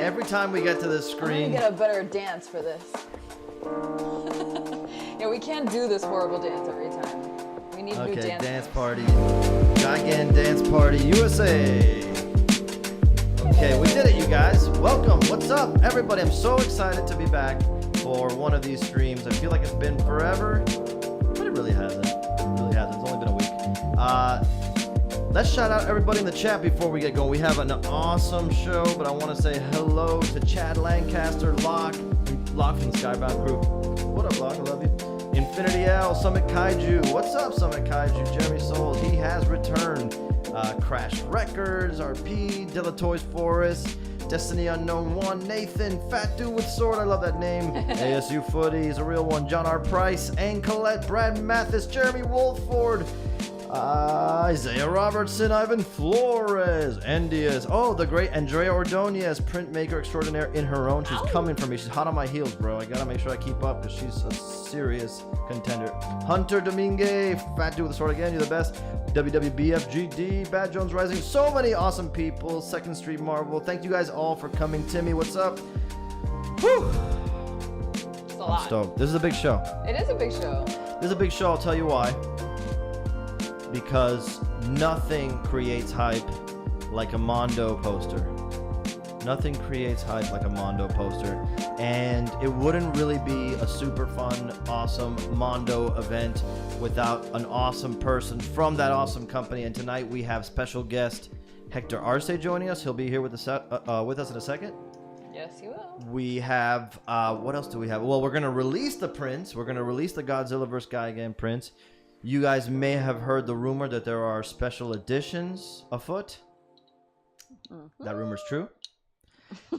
Every time we get to this screen, I'm gonna get a better dance for this. Yeah, we can't do this horrible dance every time. We need new dance. Dance party. Gigan Dance Party USA. Okay, we did it, you guys. Welcome. What's up, everybody? I'm so excited to be back for one of these streams. I feel like it's been forever, but it really hasn't. It really hasn't. It's only been a week. Let's shout out everybody in the chat before we get going. We have an awesome show, but I want to say hello to Chad Lancaster, Locke from the Skybound crew. What up, Locke? I love you. Infinity L, Summit Kaiju. What's up, Summit Kaiju? Jeremy Soul, he has returned. Crash Records, RP, Delatoys Forest, Destiny Unknown 1, Nathan, Fat Dude with Sword, I love that name. ASU Footy, he's a real one. John R. Price, Ann Collette, Brad Mathis, Jeremy Wolford. Isaiah Robertson, Ivan Flores, Endias. Oh, the great Andrea Ordonez, printmaker extraordinaire in her own. She's coming for me. She's hot on my heels, bro. I gotta make sure I keep up because she's a serious contender. Hunter Domingue, Fat Dude with the Sword again. You're the best. WWBFGD, Bad Jones Rising. So many awesome people. Second Street Marvel. Thank you guys all for coming. Timmy, what's up? Whew. It's a lot. I'm stoked. This is a big show. It is a big show. This is a big show. I'll tell you why. Because nothing creates hype like a Mondo poster. Nothing creates hype like a Mondo poster. And it wouldn't really be a super fun, awesome Mondo event without an awesome person from that awesome company. And tonight we have special guest Hector Arce joining us. He'll be here with us in a second. Yes, he will. We have, what else do we have? Well, we're going to release the prints. We're going to release the Godzilla vs. Gigan prints. You guys may have heard the rumor that there are special editions afoot. Mm-hmm. That rumor's true.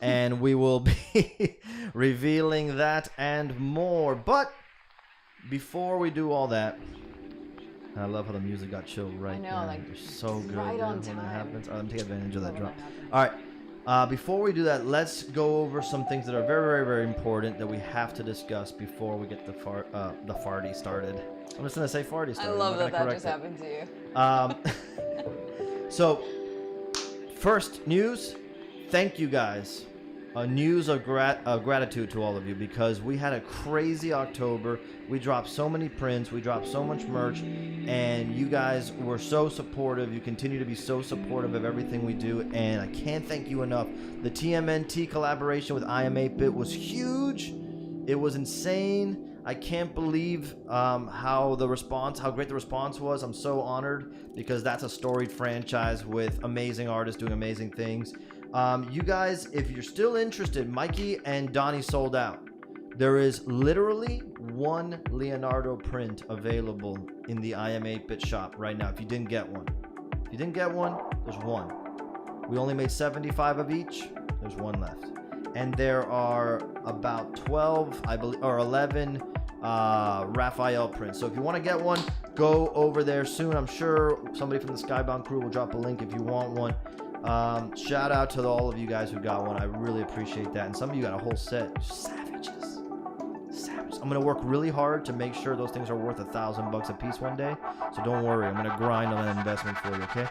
And we will be revealing that and more. But before we do all that, I love how the music got chilled right now. I know, like, so good right on when time. that happens. Let me take advantage of that drop. All right. Before we do that, let's go over some things that are very, very, very important that we have to discuss before we get the farty started. I'm just going to say farty started. I love that just happened to you. So, first news, thank you guys. A news of gratitude to all of you because we had a crazy October. We dropped so many prints. We dropped so much merch. And you guys were so supportive. You continue to be so supportive of everything we do. And I can't thank you enough. The TMNT collaboration with IM8-Bit was huge. It was insane. I can't believe how great the response was. I'm so honored because that's a storied franchise with amazing artists doing amazing things. You guys, if you're still interested, Mikey and Donnie sold out. There is literally one Leonardo print available in the IM8-Bit shop right now. If you didn't get one, there's one. We only made 75 of each. There's one left. And there are about 12, I believe, or 11 Raphael prints. So if you want to get one, go over there soon. I'm sure somebody from the Skybound crew will drop a link if you want one. Shout out to all of you guys who got one. I really appreciate that. And some of you got a whole set. Savages. I'm going to work really hard to make sure those things are worth $1,000 a piece one day. So don't worry. I'm going to grind on that investment for you, okay?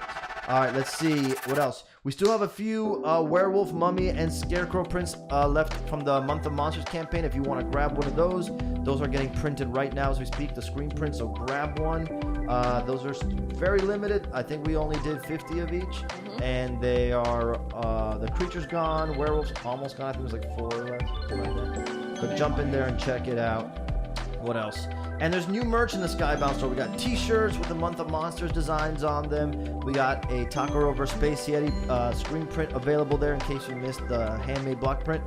All right, let's see. What else? We still have a few Werewolf, Mummy, and Scarecrow prints left from the Month of Monsters campaign. If you want to grab one of those are getting printed right now as we speak, the screen print, so grab one. Those are very limited. I think we only did 50 of each. Mm-hmm. And they are, the Creature's gone, Werewolf's almost gone. I think it was like 4 left, something like that. But jump in there and check it out. What else? And there's new merch in the Skybound store. We got t-shirts with the Month of Monsters designs on them. We got a Takaro vs. Space Yeti screen print available there in case you missed the handmade block print.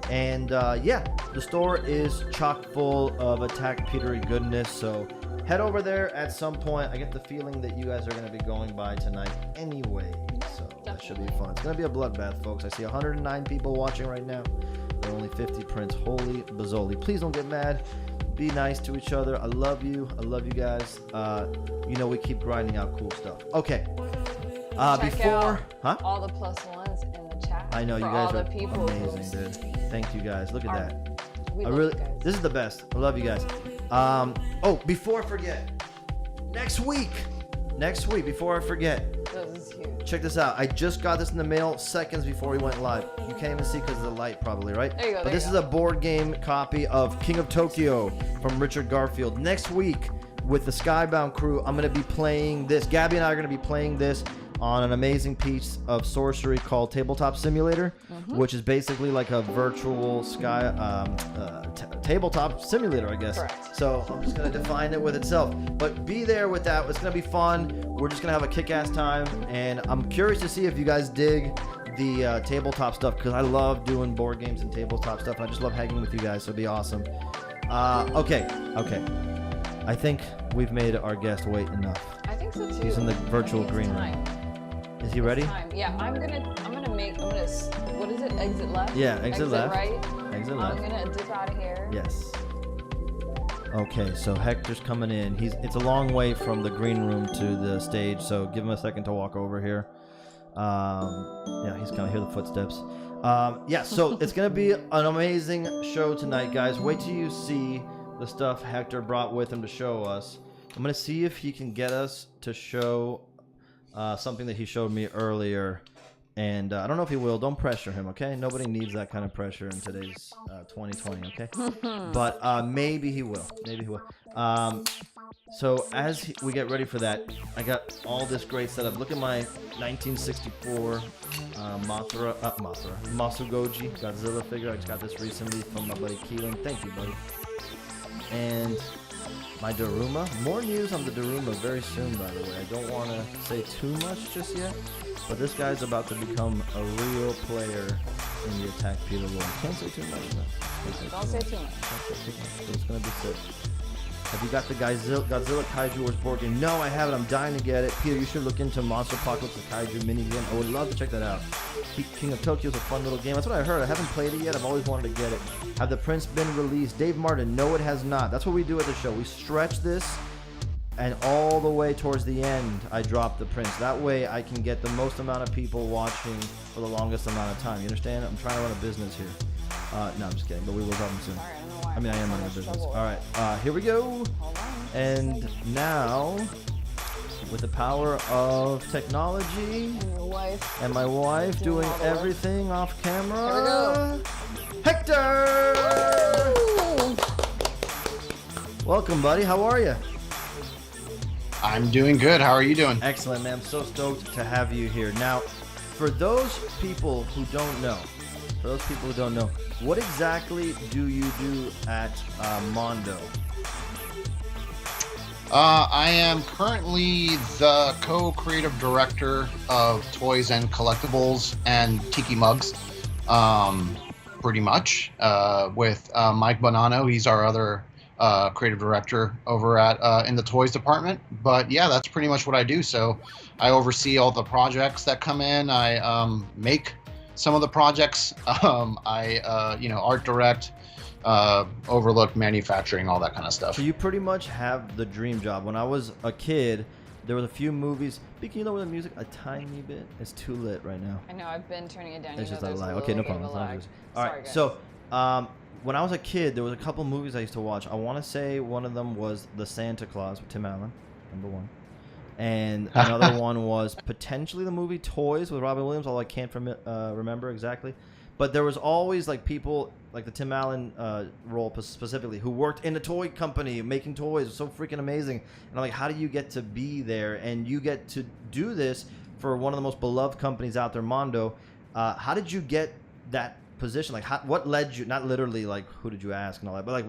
And yeah, the store is chock full of Attack Petery goodness. So head over there at some point. I get the feeling that you guys are going to be going by tonight anyway. So that should be fun. It's going to be a bloodbath, folks. I see 109 people watching right now. There are only 50 prints. Holy Bazzoli. Please don't get mad. Be nice to each other. I love you. I love you guys. You know we keep grinding out cool stuff. Okay. Check out all the +1s in the chat. I know, you for guys all are the people who amazing, dude. Thank you guys. Look at are- that. We I love really, you guys. this is the best. I love you guys. Oh, before I forget, next week, before I forget, This is huge. check this out. I just got this in the mail seconds before we went live. You can't even see because of the light, probably, right? There you go. But this is a board game copy of King of Tokyo from Richard Garfield. Next week, with the Skybound crew, I'm going to be playing this. Gabby and I are going to be playing this on an amazing piece of sorcery called Tabletop Simulator, which is basically like a virtual tabletop simulator, I guess. Correct. So I'm just going to define it with itself. But be there with that. It's going to be fun. We're just going to have a kick-ass time. And I'm curious to see if you guys dig the tabletop stuff, because I love doing board games and tabletop stuff. And I just love hanging with you guys, so it'll be awesome. Okay. I think we've made our guest wait enough. I think so too. He's in the virtual green room. Is he ready? Yeah, I'm gonna what is it? Exit left? Yeah, exit left. Right? Exit left. I'm gonna dip out of here. Yes. Okay, so Hector's coming in. It's a long way from the green room to the stage, so give him a second to walk over here. Yeah, he's gonna hear the footsteps. Yeah, so it's gonna be an amazing show tonight, guys. Wait till you see the stuff Hector brought with him to show us. I'm gonna see if he can get us to show something that he showed me earlier, and I don't know if he will. Don't pressure him, okay? Nobody needs that kind of pressure in today's 2020, okay? But maybe he will. So as we get ready for that, I got all this great setup. Look at my 1964 Masugoji Godzilla figure. I just got this recently from my buddy Keelan. Thank you, buddy. And my Daruma. More news on the Daruma very soon, by the way. I don't want to say too much just yet, but this guy's about to become a real player in the Attack Peter Lord. Can't say too much, though. Don't say too much. So it's going to be sick. Have you got the Godzilla Kaiju Wars board game? No, I haven't. I'm dying to get it. Peter, you should look into Monster Apocalypse Kaiju mini game. I would love to check that out. King of Tokyo is a fun little game. That's what I heard. I haven't played it yet. I've always wanted to get it. Have the prints been released? Dave Martin, no, it has not. That's what we do at the show. We stretch this, and all the way towards the end, I drop the prints. That way, I can get the most amount of people watching for the longest amount of time. You understand? I'm trying to run a business here. No, I'm just kidding, but we will talk soon. I mean, I am running a business. All right, here we go. And now, with the power of technology and my wife doing everything off camera, Hector! Woo! Welcome, buddy. How are you? I'm doing good. How are you doing? Excellent, man. I'm so stoked to have you here. Now, for those people who don't know, what exactly do you do at Mondo? I am currently the co-creative director of Toys and Collectibles and Tiki Mugs, pretty much, with Mike Bonanno. He's our other creative director over at in the toys department. But yeah, that's pretty much what I do. So I oversee all the projects that come in. I make some of the projects. I art direct, overlook manufacturing, all that kind of stuff. So you pretty much have the dream job. When I was a kid, there was a few movies. Speaking of the music, a tiny bit. It's too lit right now. I know, I've been turning it down. It's just a a lag. little Okay, no bit of problem. a lag. All Sorry, right, guys. so when I was a kid, there was a couple movies I used to watch. I want to say one of them was The Santa Claus with Tim Allen, #1. And another one was potentially the movie Toys with Robin Williams, although I can't remember exactly. But there was always like people like the Tim Allen role specifically who worked in a toy company making toys. It was so freaking amazing. And I'm like, how do you get to be there? And you get to do this for one of the most beloved companies out there, Mondo. How did you get that position? Like, what led you? Not literally like who did you ask and all that, but like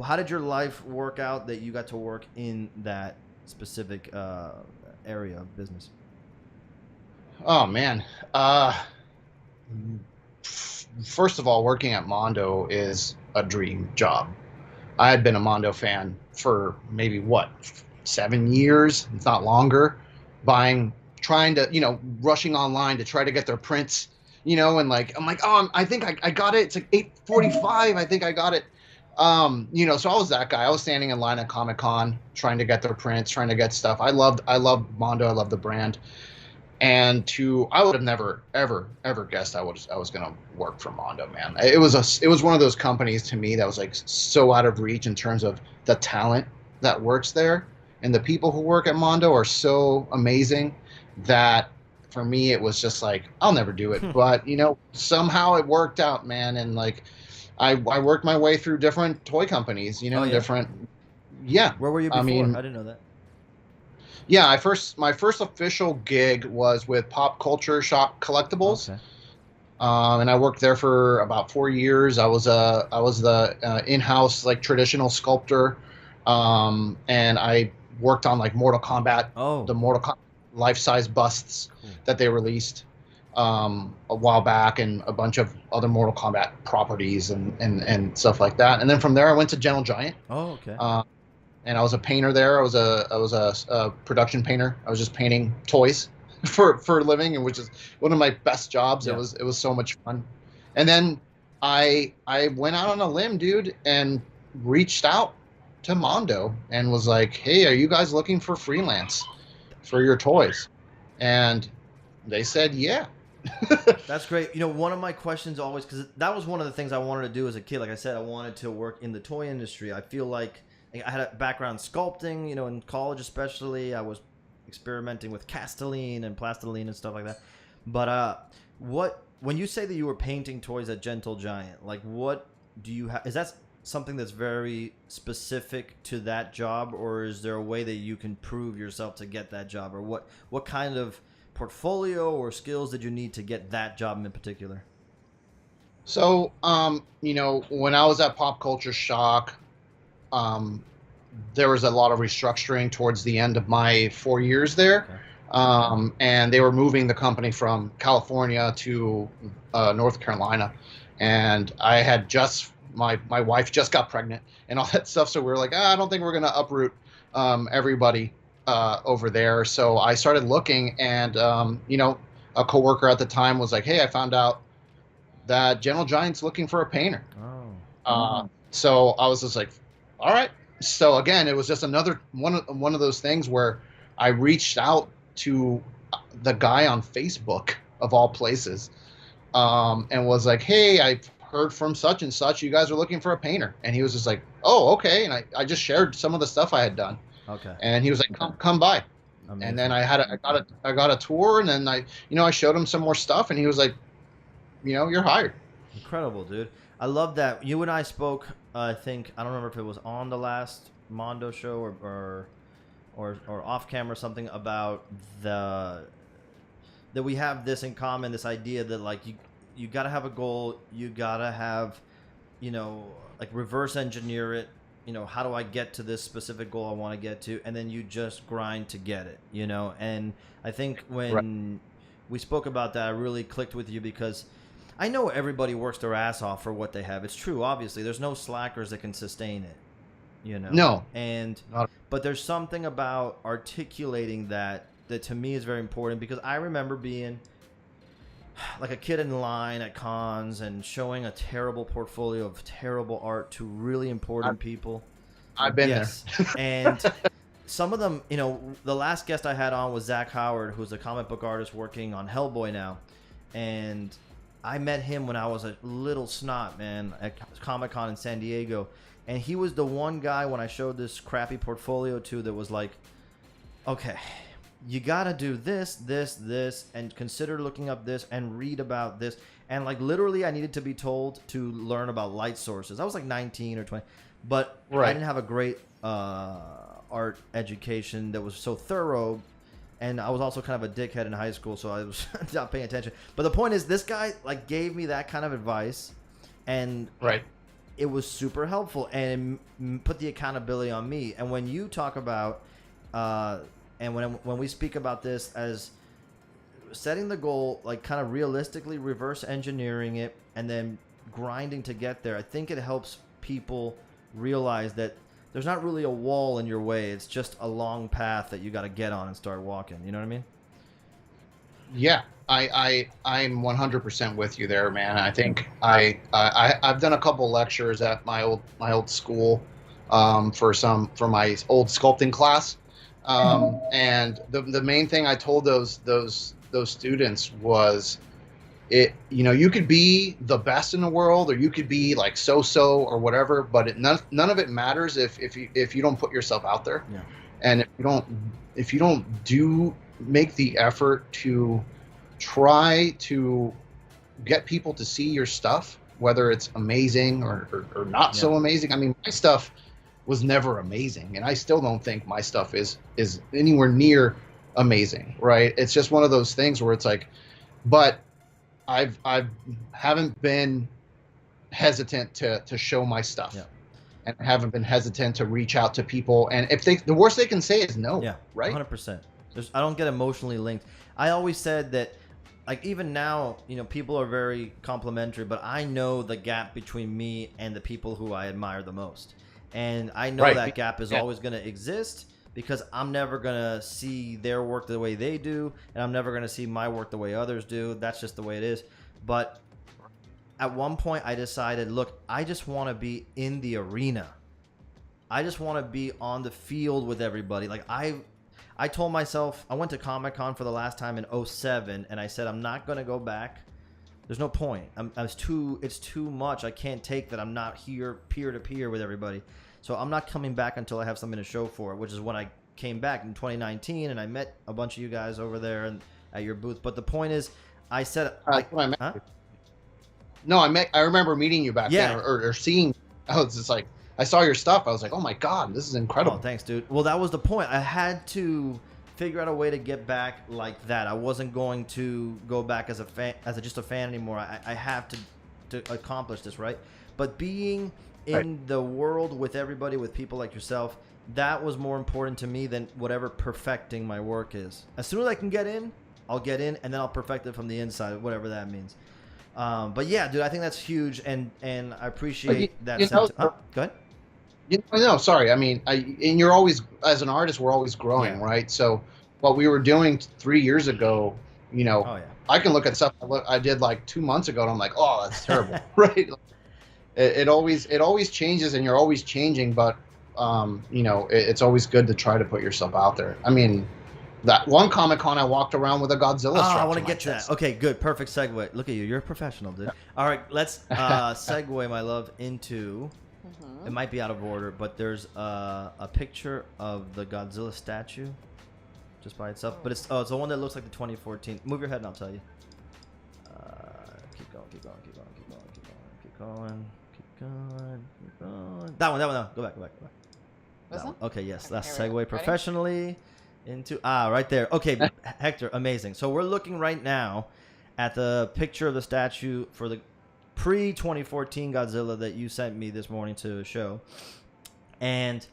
how did your life work out that you got to work in that specific area of business? Oh man. First of all, working at Mondo is a dream job. I had been a Mondo fan for maybe 7 years, if not longer, trying to, rushing online to try to get their prints, and like, I'm like, oh, I think I got it. It's like 8:45. I think I got it. So I was that guy. I was standing in line at Comic-Con trying to get their prints, trying to get stuff. I loved Mondo. I loved the brand. And I would have never ever guessed I was gonna work for Mondo, man. It was one of those companies to me that was like so out of reach in terms of the talent that works there, and the people who work at Mondo are so amazing that for me it was just like I'll never do it. But somehow it worked out, man, and like I worked my way through different toy companies, Oh, yeah? different. Yeah. Where were you before? I mean, I didn't know that. yeah, my first official gig was with Pop Culture Shock Collectibles, Okay. and I worked there for about 4 years. I was the in-house like traditional sculptor, and I worked on like Mortal Kombat, Oh. the Mortal Kombat life-size busts Cool. that they released a while back, and a bunch of other Mortal Kombat properties and stuff like that. And then from there, I went to Gentle Giant. Oh, okay. And I was a painter there. I was a production painter. I was just painting toys for a living, and which is one of my best jobs. Yeah. It was so much fun. And then I went out on a limb, dude, and reached out to Mondo and was like, "Hey, are you guys looking for freelance for your toys?" And they said, "Yeah." That's great. One of my questions always, because that was one of the things I wanted to do as a kid. Like I said, I wanted to work in the toy industry. I feel like I had a background sculpting, in college especially. I was experimenting with Castelline and Plastiline and stuff like that. But when you say that you were painting toys at Gentle Giant, like what do you have? Is that something that's very specific to that job, or is there a way that you can prove yourself to get that job, or what kind of portfolio or skills did you need to get that job in particular? So, when I was at Pop Culture Shock, there was a lot of restructuring towards the end of my 4 years there. Okay. And they were moving the company from California to North Carolina. And I had my wife just got pregnant and all that stuff. So we were like, I don't think we're going to uproot everybody over there. So I started looking, and, a coworker at the time was like, hey, I found out that Gentle Giant's looking for a painter. Oh. So I was just like, all right. So again, it was just another one of those things where I reached out to the guy on Facebook of all places, and was like, hey, I've heard from such and such, you guys are looking for a painter. And he was just like, oh, okay. And I just shared some of the stuff I had done. Okay. And he was like, come by. Amazing. And then I got a tour, and then I showed him some more stuff, and he was like, you're hired. Incredible, dude. I love that. You and I spoke, I think, I don't remember if it was on the last Mondo show or off camera or something, about that we have this in common, this idea that like you got to have a goal, you got to have, like reverse engineer it. How do I get to this specific goal I want to get to? And then you just grind to get it, And I think when we spoke about that, I really clicked with you, because I know everybody works their ass off for what they have. It's true, obviously. There's no slackers that can sustain it, No. But there's something about articulating that to me is very important, because I remember being like a kid in line at cons and showing a terrible portfolio of terrible art to really important people. I've been there. And some of them, the last guest I had on was Zach Howard, who's a comic book artist working on Hellboy now. And I met him when I was a little snot, man, at Comic-Con in San Diego. And he was the one guy when I showed this crappy portfolio to that was like, okay, you got to do this, and consider looking up this and read about this. And like literally I needed to be told to learn about light sources. I was like 19 or 20, but I didn't have a great art education that was so thorough. And I was also kind of a dickhead in high school, so I was not paying attention. But the point is, this guy like gave me that kind of advice, and it was super helpful, and it put the accountability on me. And when you talk about, and when we speak about this as setting the goal, like kind of realistically reverse engineering it, and then grinding to get there, I think it helps people realize that there's not really a wall in your way. It's just a long path that you got to get on and start walking. You know what I mean? Yeah, I'm 100% with you there, man. I think I've done a couple lectures at my old school for my old sculpting class, and the main thing I told those those students was, you could be the best in the world, or you could be like so or whatever, but none of it matters if you don't put yourself out there. Yeah. And if you don't do make the effort to try to get people to see your stuff, whether it's amazing or not so amazing. I mean, my stuff was never amazing, and I still don't think my stuff is anywhere near amazing, right? It's just one of those things where it's like, but I haven't been hesitant to show my stuff. Yeah. And haven't been hesitant to reach out to people, and if the worst they can say is no. Yeah, right. 100%. I don't get emotionally linked. I always said that, like, even now, people are very complimentary, but I know the gap between me and the people who I admire the most, and I know that gap is always going to exist, because I'm never going to see their work the way they do, and I'm never going to see my work the way others do. That's just the way it is. But at one point I decided, look, I just want to be in the arena. I just want to be on the field with everybody. Like, I told myself, I went to Comic-Con for the last time in 2007, and I said, I'm not going to go back. There's no point. It's too much. I can't take that I'm not here peer to peer with everybody. So I'm not coming back until I have something to show for it, which is when I came back in 2019, and I met a bunch of you guys over there and at your booth. But the point is, I said, No, I remember meeting you back then, or seeing. I was just like, I saw your stuff. I was like, oh my god, this is incredible. Oh, thanks, dude. Well, that was the point. I had to figure out a way to get back like that. I wasn't going to go back as a fan, just a fan anymore. I have to accomplish this, right? But being in the world with everybody, with people like yourself, that was more important to me than whatever perfecting my work is. As soon as I can get in, I'll get in, and then I'll perfect it from the inside, whatever that means. But yeah, dude, I think that's huge, and I appreciate that. Go ahead. No, sorry. I mean, and you're always, as an artist, we're always growing, right? So what we were doing 3 years ago, I can look at stuff I did like 2 months ago, and I'm like, oh, that's terrible, right? It always changes, and you're always changing, but it's always good to try to put yourself out there. I mean, that one Comic-Con I walked around with a Godzilla strap. I want to get to that. Okay, good. Perfect segue. Look at you. You're a professional, dude. All right, let's segue, my love, into... It might be out of order, but there's a picture of the Godzilla statue just by itself. But it's the one that looks like the 2014. Move your head and I'll tell you. Keep going. That one. Go back. This one? Okay, yes. Let's segue professionally into right there. Okay, Hector, amazing. So we're looking right now at the picture of the statue for the pre-2014 Godzilla that you sent me this morning to show. And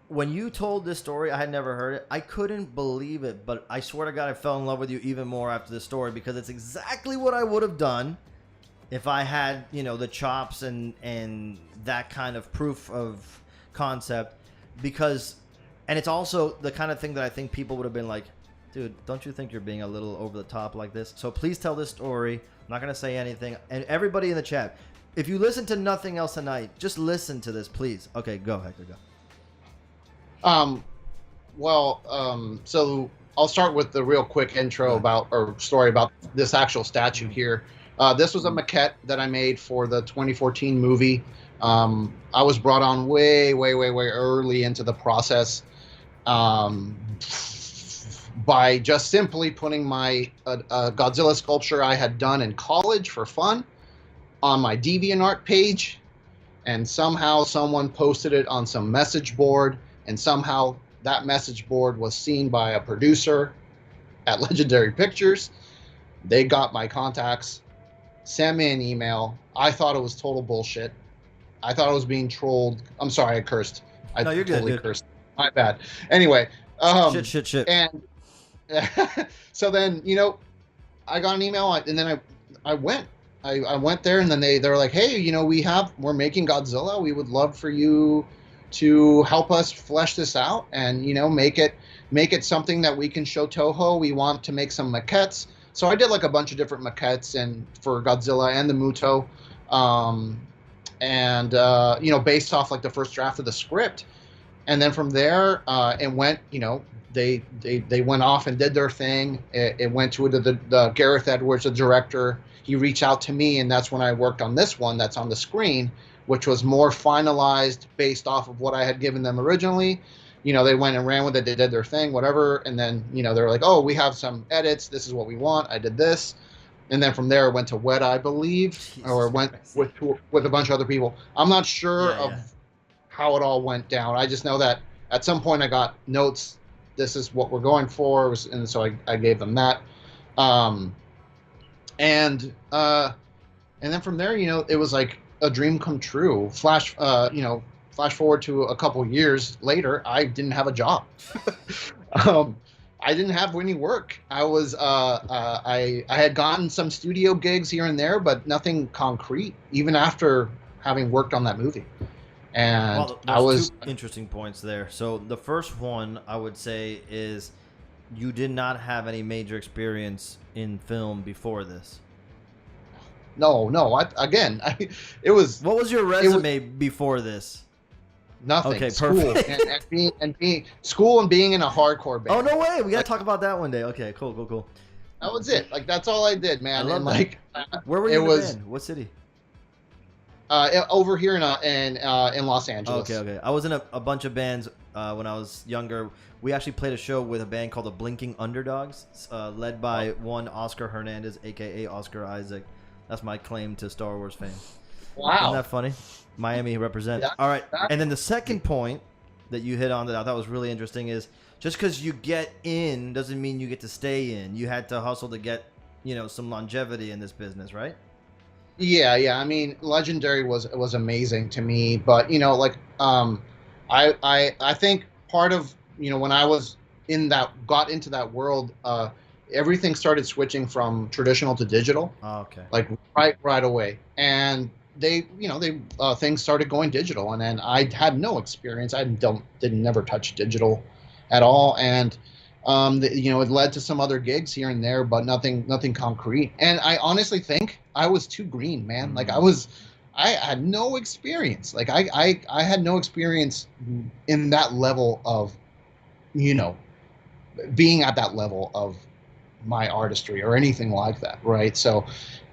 when you told this story, I had never heard it. I couldn't believe it, but I swear to God, I fell in love with you even more after this story, because it's exactly what I would have done if I had, the chops and that kind of proof of concept. Because, and it's also the kind of thing that I think people would have been like, dude, don't you think you're being a little over the top like this? So please tell this story. I'm not going to say anything. And everybody in the chat, if you listen to nothing else tonight, just listen to this, please. Okay, go, Hector, go. So I'll start with the real quick intro story about this actual statue here. This was a maquette that I made for the 2014 movie. I was brought on way early into the process. By just simply putting my Godzilla sculpture I had done in college for fun on my DeviantArt page, and somehow someone posted it on some message board, and somehow that message board was seen by a producer at Legendary Pictures. They got my contacts, sent me an email. I thought it was total bullshit. I thought I was being trolled. I'm sorry, I cursed. No, you're totally good. Cursed. My bad. Anyway. Shit. And so then, I got an email, and then I went. I went there, and then they were like, hey, we're making Godzilla. We would love for you to help us flesh this out and, make it something that we can show Toho. We want to make some maquettes. So I did like a bunch of different maquettes and for Godzilla and the Muto. Based off like the first draft of the script. And then from there, it went. They went off and did their thing. It went to the Gareth Edwards, the director. He reached out to me, and that's when I worked on this one that's on the screen, which was more finalized based off of what I had given them originally. They went and ran with it. They did their thing, whatever. And then, they were like, oh, we have some edits. This is what we want. I did this. And then from there, it went to Wet, I believe, or went with a bunch of other people. I'm not sure of how it all went down. I just know that at some point I got notes. This is what we're going for. And so I gave them that. And then from there, it was like a dream come true. Flash forward to a couple years later, I didn't have a job. I didn't have any work. I was I had gotten some studio gigs here and there, but nothing concrete, even after having worked on that movie. And well, I was two interesting points there. So the first one I would say is you did not have any major experience in film before this. No. It was. What was your resume before this? Nothing. Okay, school perfect. and being school and being in a hardcore band. Oh no way! We gotta talk about that one day. Okay, cool. That was it. Like that's all I did, man. I love and that. Where were you in the band? What city? Over here in Los Angeles. Okay. I was in a bunch of bands when I was younger. We actually played a show with a band called the Blinking Underdogs, led by one Oscar Hernandez, aka Oscar Isaac. That's my claim to Star Wars fame. Wow. Isn't that funny? Miami represent. All right. And then the second point that you hit on that I thought was really interesting is just because you get in doesn't mean you get to stay in. You had to hustle to get, some longevity in this business, right? Yeah. I mean, Legendary was amazing to me, but I think part of when I was got into that world, everything started switching from traditional to digital. Oh, okay. Like right away, and they things started going digital, and then I had no experience. I didn't never touch digital at all, and it led to some other gigs here and there, but nothing concrete. And I honestly think I was too green, man. Mm-hmm. Like I had no experience. Like I had no experience in that level of, being at that level of my artistry or anything like that, right? So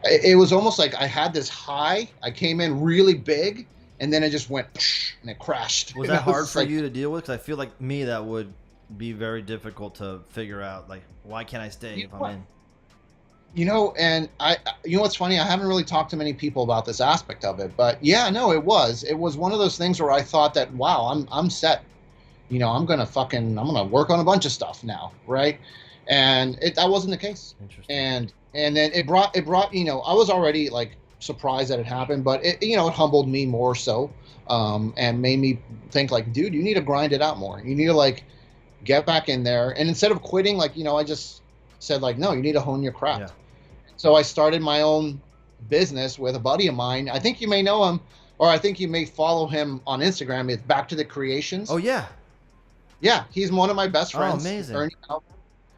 it was almost like I had this high. I came in really big, and then it just went and it crashed. Was that hard for you to deal with? Because I feel like that would be very difficult to figure out. Like, why can't I stay if I'm in? And what's funny? I haven't really talked to many people about this aspect of it, but yeah, no, it was one of those things where I thought that, wow, I'm set. I'm gonna work on a bunch of stuff now, right? And that wasn't the case. Interesting. And then it brought I was already like surprised that it happened, but it humbled me more so, and made me think like, dude, you need to grind it out more. You need to like get back in there, and instead of quitting, like I just said like, no, you need to hone your craft. Yeah. So I started my own business with a buddy of mine. I think you may know him, or I think you may follow him on Instagram. It's Back to the Creations. Oh yeah. Yeah, he's one of my best friends. Oh, amazing.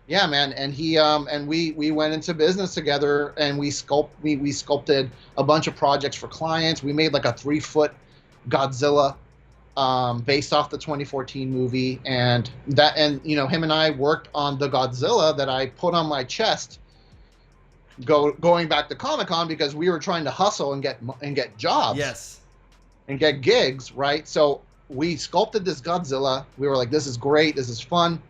Yeah, man, and he and we went into business together, and we sculpted a bunch of projects for clients. We made like a 3-foot Godzilla, based off the 2014 movie, and him and I worked on the Godzilla that I put on my chest. Going back to Comic-Con because we were trying to hustle and get jobs. Yes. And get gigs, right? So we sculpted this Godzilla. We were like, this is great. This is fun.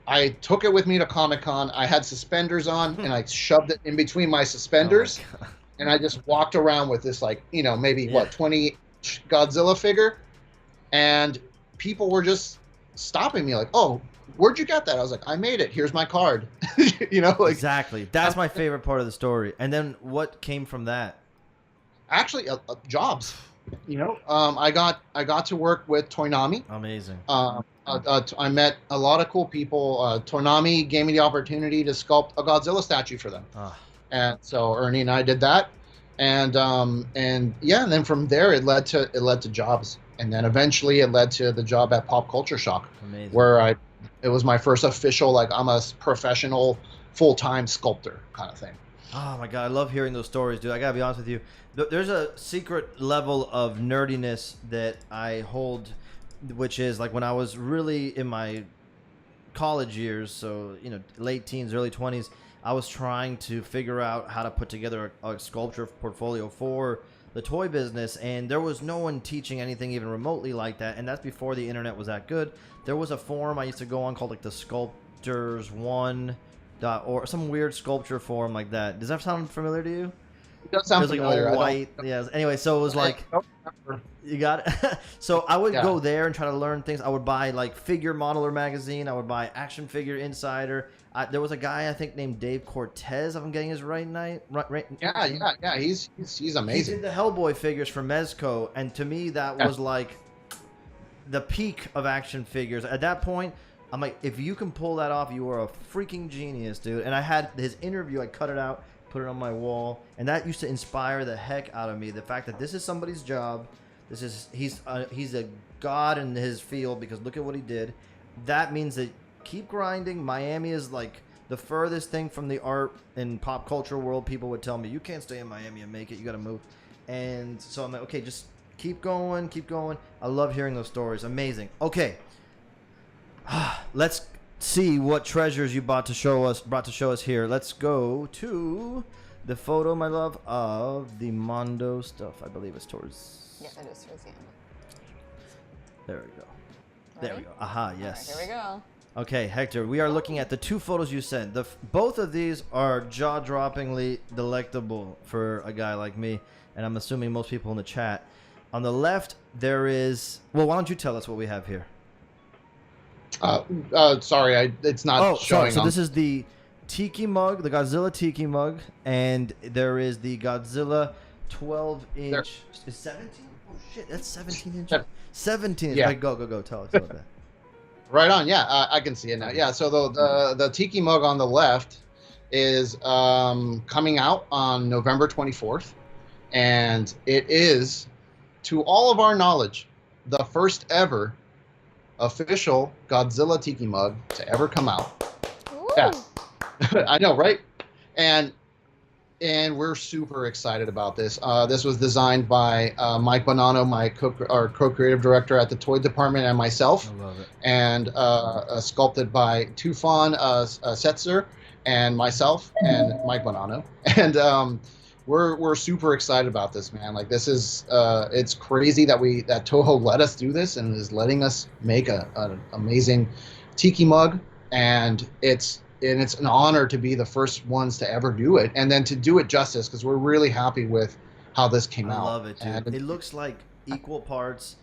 I took it with me to Comic-Con. I had suspenders on, and I shoved it in between my suspenders, and I just walked around with this, like, maybe 20 Godzilla figure, and people were just stopping me, like, "Oh, where'd you get that?" I was like, "I made it. Here's my card." Exactly. That's my favorite part of the story. And then what came from that? Actually, jobs. I got to work with Toynami. Amazing. I met a lot of cool people. Toynami gave me the opportunity to sculpt a Godzilla statue for them, and so Ernie and I did that, and then from there it led to jobs, and then eventually it led to the job at Pop Culture Shock, Amazing. where it was my first official, like, I'm a professional full-time sculptor kind of thing. Oh my god, I love hearing those stories, dude. I gotta be honest with you. There's a secret level of nerdiness that I hold which is like when I was really in my college years, so late teens, early 20s, I was trying to figure out how to put together a sculpture portfolio for the toy business, and there was no one teaching anything even remotely like that, and that's before the internet was that good. There was a forum I used to go on called like the sculptors1.org, some weird sculpture forum like that. Does that sound familiar to you? It does sound It was like familiar. all white. Yeah. Anyway, so it was like you got it. So I would go there and try to learn things. I would buy like Figure Modeler magazine. I would buy Action Figure Insider. There was a guy I think named Dave Cortez. If I'm getting his right. Yeah. He's amazing. He did the Hellboy figures for Mezco, and to me that was like the peak of action figures. At that point, I'm like, if you can pull that off, you are a freaking genius, dude. And I had his interview. I cut it out, put it on my wall, and that used to inspire the heck out of me. The fact that this is somebody's job. He's a god in his field, because look at what he did. That means that keep grinding. Miami is like the furthest thing from the art and pop culture world. People would tell me, you can't stay in Miami and make it, you got to move. And so I'm like, okay, just keep going. I love hearing those stories. Amazing. Okay, let's see what treasures you brought to show us here. Let's go to the photo, my love, of the Mondo stuff. I believe it's towards... Yeah, it is towards the end. There we go. Ready? There we go. Aha, yes. All right, here we go. Okay, Hector, we are looking at the two photos you sent. Both of these are jaw-droppingly delectable for a guy like me, and I'm assuming most people in the chat. On the left, there is... Well, why don't you tell us what we have here? Sorry, it's not showing. So this is the Tiki mug, the Godzilla Tiki mug, and there is the Godzilla 12-inch... Is 17? Oh, shit, that's 17 inches. 17 inches. Yeah. Right, go. Tell us about that. Right on. Yeah, I can see it now. Yeah, so the Tiki mug on the left is coming out on November 24th, and it is, to all of our knowledge, the first ever official Godzilla Tiki mug to ever come out. Ooh. Yeah, I know, right? And we're super excited about this. This was designed by Mike Bonanno, our co-creative director at the toy department, and myself. I love it. And sculpted by Tufan Setzer and myself and Mike Bonanno. And we're super excited about this, man. Like, this is it's crazy that Toho let us do this and is letting us make an amazing Tiki mug, and it's an honor to be the first ones to ever do it, and then to do it justice, because we're really happy with how this came out. I love it, dude. And it looks like equal parts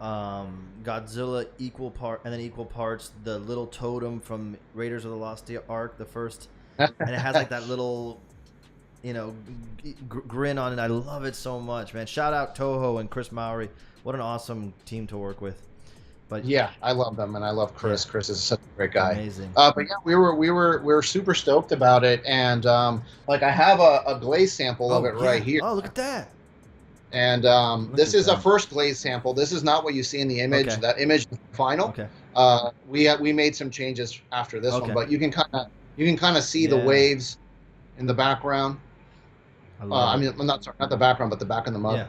Godzilla, equal parts the little totem from Raiders of the Lost Ark, the first, and it has like that little, grin on it. I love it so much, man. Shout out Toho and Chris Mowry. What an awesome team to work with. But yeah, I love them, and I love Chris. Yeah. Chris is such a great guy. Amazing. But yeah, we were super stoked about it, and like, I have a glaze sample of it right here. Oh, look at that. And this is a first glaze sample. This is not what you see in the image. Okay. That image is final. Okay. We made some changes after this Okay. one, but you can kind of see the waves in the background. I mean, I'm not the background, but the back of the mug,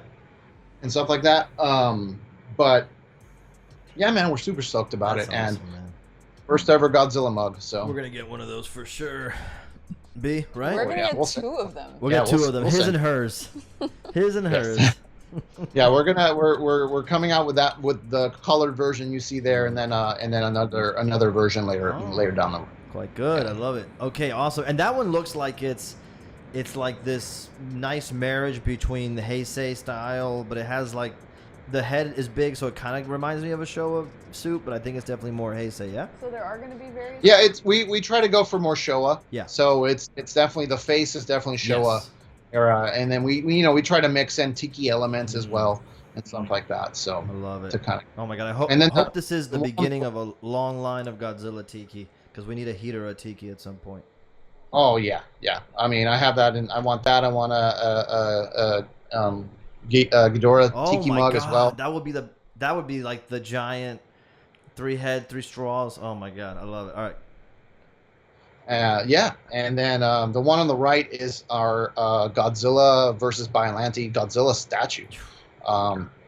and stuff like that. But yeah, man, we're super stoked about That's it, awesome, and man. first ever Godzilla mug. So We're gonna get one of those for sure. B, right? We're gonna Yeah, get we'll two of them. We'll Yeah, get two we'll- of them. we'll His send- and hers. His and hers. yeah, we're coming out with the colored version you see there, and then another version later down the road. Quite good. I love it. Okay, awesome. And that one looks like it's like this nice marriage between the Heisei style, but it has like the head is big, so it kind of reminds me of a Showa suit, but I think it's definitely more Heisei. Yeah. So there are going to be various. Yeah, we try to go for more Showa. Yeah. So it's definitely, the face is definitely Showa Yes. era, and then we try to mix in Tiki elements as well and stuff like that. So I love it. to kind of, Oh my god! I hope this is the beginning of a long line of Godzilla Tiki, because we need a Hidara Tiki at some point. oh yeah. I mean, I have that, and I want that. I want a Ghidorah Tiki mug as well. That would be like the giant 3 straws. Oh my god, I love it. All right. Yeah, and then the one on the right is our Godzilla versus Biollante Godzilla statue.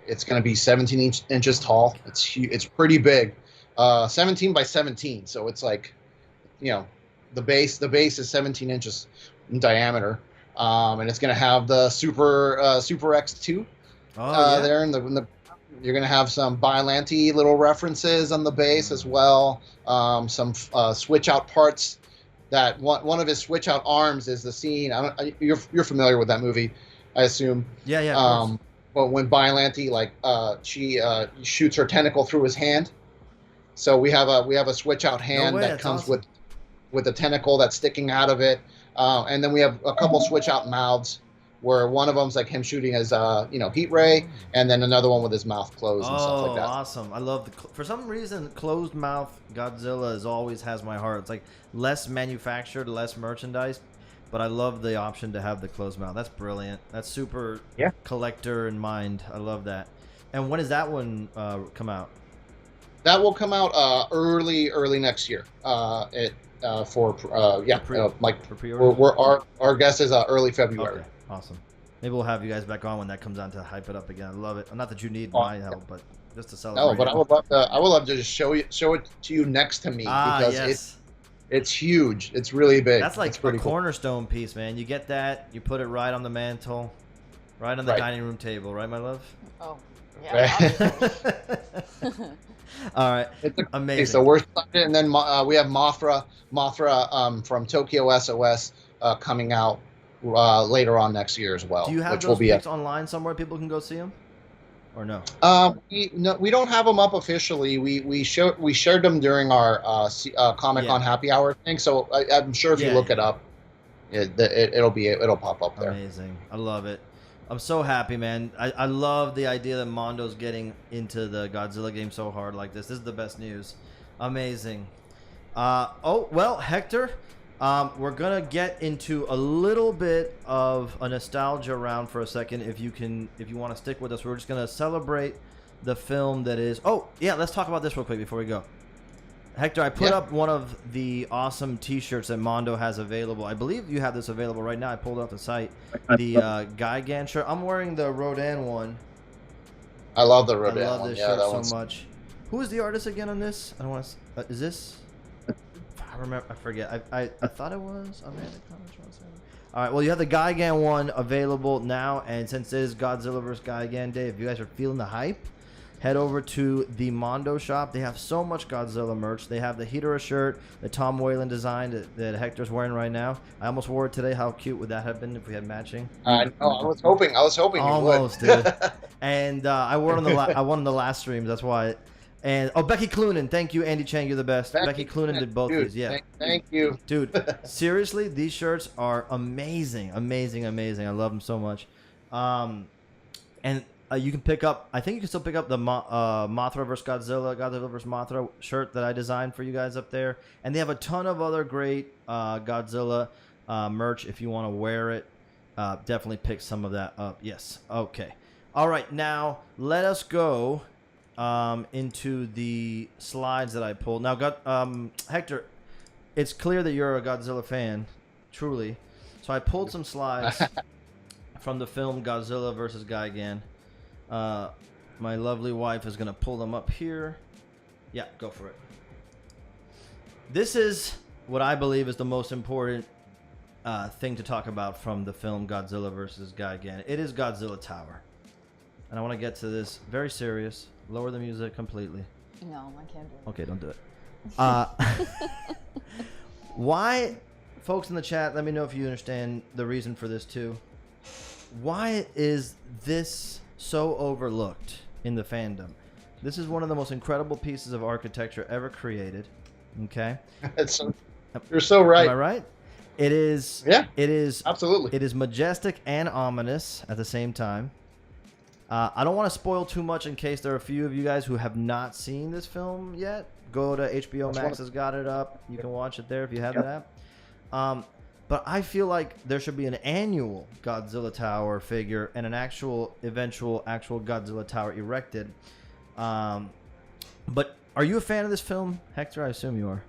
It's going to be 17 inches tall. It's pretty big, 17 by 17. So it's like, you know, the base is 17 inches in diameter, and it's going to have the Super X2 there in the. You're going to have some Biollante little references on the base as well. Some switch out parts. That one of his switch out arms is the scene. You're familiar with that movie, I assume. Yeah, yeah. But when Biollante she shoots her tentacle through his hand, so we have a switch out hand that comes awesome. with a tentacle that's sticking out of it, and then we have a couple switch out mouths, where one of them's like him shooting his heat ray, and then another one with his mouth closed and stuff like that. Awesome! I love for some reason closed mouth Godzilla always has my heart. It's like less manufactured, less merchandise, but I love the option to have the closed mouth. That's brilliant. That's super collector in mind. I love that. And when does that one come out? That will come out early next year. Our guess is early February. Okay, awesome. Maybe we'll have you guys back on when that comes on to hype it up again. I love it. Not that you need my help, but just to celebrate. No, but I would love to just show it to you next to me, because it's huge. It's really big. That's like a cornerstone piece, man. You get that, you put it right on the mantle, right on the dining room table, right, my love? Oh, yeah. All right, amazing. Okay, so we're excited, and then we have Mothra from Tokyo SOS coming out later on next year as well. Do you have those pics online somewhere people can go see them, or no? We don't have them up officially. We shared them during our Comic-Con happy hour thing. So I'm sure if you look it up, it'll pop up there. Amazing. I love it. I'm so happy, man. I love the idea that Mondo's getting into the Godzilla game so hard like this. This is the best news. Amazing. Hector, we're gonna get into a little bit of a nostalgia round for a second. If you want to stick with us, we're just gonna celebrate the film that is. Oh yeah, let's talk about this real quick before we go. Hector, I put up one of the awesome T-shirts that Mondo has available. I believe you have this available right now. I pulled off the site. The Gigan shirt. I'm wearing the Rodan one. I love the Rodan one. I love this shirt so much. Who is the artist again on this? I don't want to. Is this? I remember. I forget. I thought it was Amanda Collins. All right. Well, you have the Gigan one available now, and since it is Godzilla vs. Gigan Day, if you guys are feeling the hype, head over to the Mondo shop. They have so much Godzilla merch. They have the Hector shirt that Tom Whalen designed that Hector's wearing right now. I almost wore it today. How cute would that have been if we had matching? I was hoping almost, you would. Dude. And I wore it I won the last streams. That's why. And Becky Cloonan, thank you, Andy Chang, you're the best. Becky Cloonan did both these. Yeah. Thank you, dude. Seriously, these shirts are amazing. I love them so much. And you can pick up. I think you can still pick up the Mothra vs. Godzilla vs. Mothra shirt that I designed for you guys up there. And they have a ton of other great Godzilla merch if you want to wear it. Definitely pick some of that up. Yes. Okay. All right. Now let us go into the slides that I pulled. Now, Hector, it's clear that you're a Godzilla fan, truly. So I pulled some slides from the film Godzilla vs. Gigan. My lovely wife is going to pull them up here. Yeah, go for it. This is what I believe is the most important thing to talk about from the film Godzilla vs. Gigan. It is Godzilla Tower. And I want to get to this very serious. Lower the music completely. No, I can't do it. Okay, don't do it. Why, folks in the chat, let me know if you understand the reason for this too. Why is this so overlooked in the fandom? This is one of the most incredible pieces of architecture ever created. Okay? You're so right. Am I right? It is. Yeah. It is. Absolutely. It is majestic and ominous at the same time. I don't want to spoil too much in case there are a few of you guys who have not seen this film yet. Go to HBO Max has got it up. You can watch it there if you have that app. But I feel like there should be an annual Godzilla Tower figure and an eventual Godzilla Tower erected. But are you a fan of this film, Hector? I assume you are.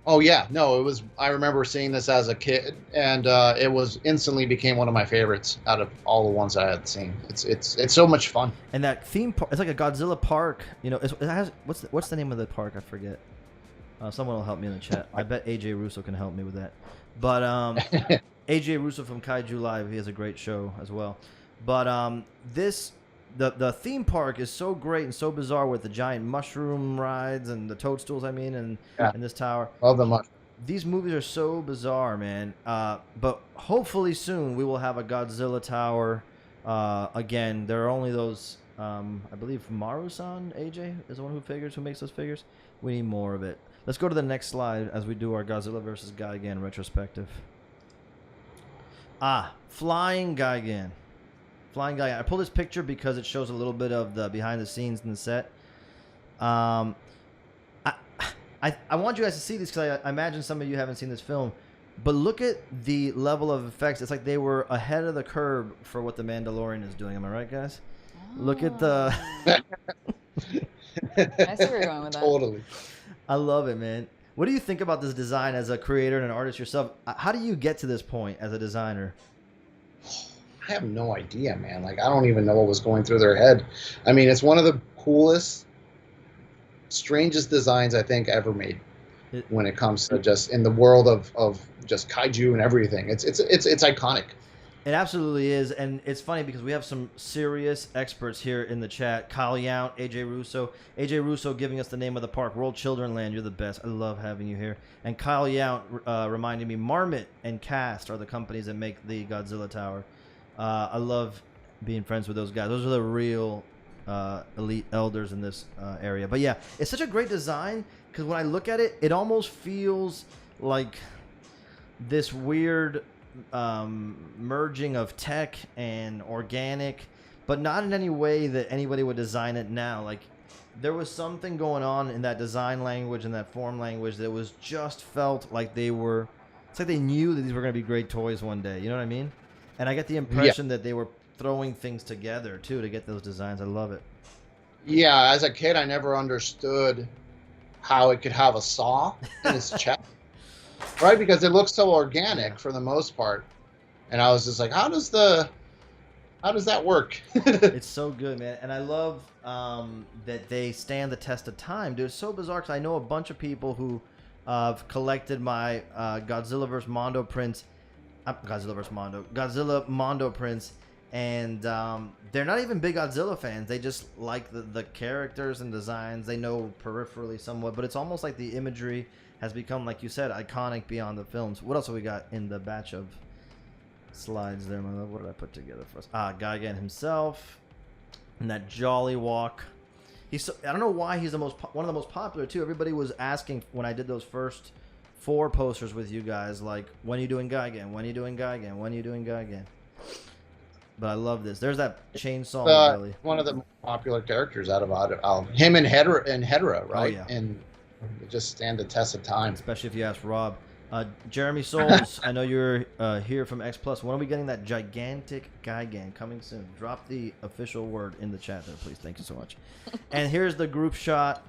Oh yeah, no, it was. I remember seeing this as a kid, and it was instantly became one of my favorites out of all the ones I had seen. It's so much fun. And that theme park, it's like a Godzilla park. You know, it has what's the name of the park? I forget. Someone will help me in the chat. I bet AJ Russo can help me with that. But AJ Russo from Kaiju Live, he has a great show as well. But the theme park is so great and so bizarre with the giant mushroom rides and the toadstools. I mean, and in this tower. Love the mushroom. These movies are so bizarre, man. But hopefully soon we will have a Godzilla tower. Again, there are only those. I believe Maru-san, AJ, is the one who makes those figures. We need more of it. Let's go to the next slide as we do our Godzilla versus Gigan retrospective. Flying Gigan. Flying Gigan. I pulled this picture because it shows a little bit of the behind the scenes in the set. I want you guys to see this because I imagine some of you haven't seen this film. But look at the level of effects. It's like they were ahead of the curve for what the Mandalorian is doing. Am I right, guys? Oh. Look at the... I see where you're going with that. Totally. I love it, man. What do you think about this design as a creator and an artist yourself? How do you get to this point as a designer? I have no idea, man. Like, I don't even know what was going through their head. I mean, it's one of the coolest, strangest designs I think ever made when it comes to just in the world of just kaiju and everything. It's iconic. It absolutely is, and it's funny because we have some serious experts here in the chat. Kyle Yount, AJ Russo. AJ Russo giving us the name of the park, World Children Land. You're the best. I love having you here. And Kyle Yount reminded me, Marmot and Cast are the companies that make the Godzilla Tower. I love being friends with those guys. Those are the real elite elders in this area. But yeah, it's such a great design because when I look at it, it almost feels like this weird... merging of tech and organic, but not in any way that anybody would design it now. Like there was something going on in that design language and that form language that was just felt like they were, it's like they knew that these were going to be great toys one day. You know what I mean? And I get the impression that they were throwing things together too to get those designs. I love it. Yeah, as a kid, I never understood how it could have a saw in its chest. Right, because it looks so organic for the most part, and I was just like, how does that work? It's so good, man, and I love that they stand the test of time, dude. It's so bizarre because I know a bunch of people who have collected my Godzilla vs. Mondo prints, Godzilla Mondo prints, and they're not even big Godzilla fans. They just like the characters and designs. They know peripherally somewhat, but it's almost like the imagery has become, like you said, iconic beyond the films. What else have we got in the batch of slides there, my love? What did I put together for us? Gigan himself, and that jolly walk. I don't know why he's one of the most popular too. Everybody was asking when I did those first 4 posters with you guys, like, when are you doing Gigan? When are you doing Gigan? When are you doing Gigan? But I love this. There's that chainsaw. Really. One of the most popular characters out of him and Hedera, right? Oh, yeah. And they just stand the test of time. Especially if you ask Rob. Jeremy Souls, I know you're here from X Plus. When are we getting that gigantic Gigan coming soon? Drop the official word in the chat there, please. Thank you so much. And here's the group shot,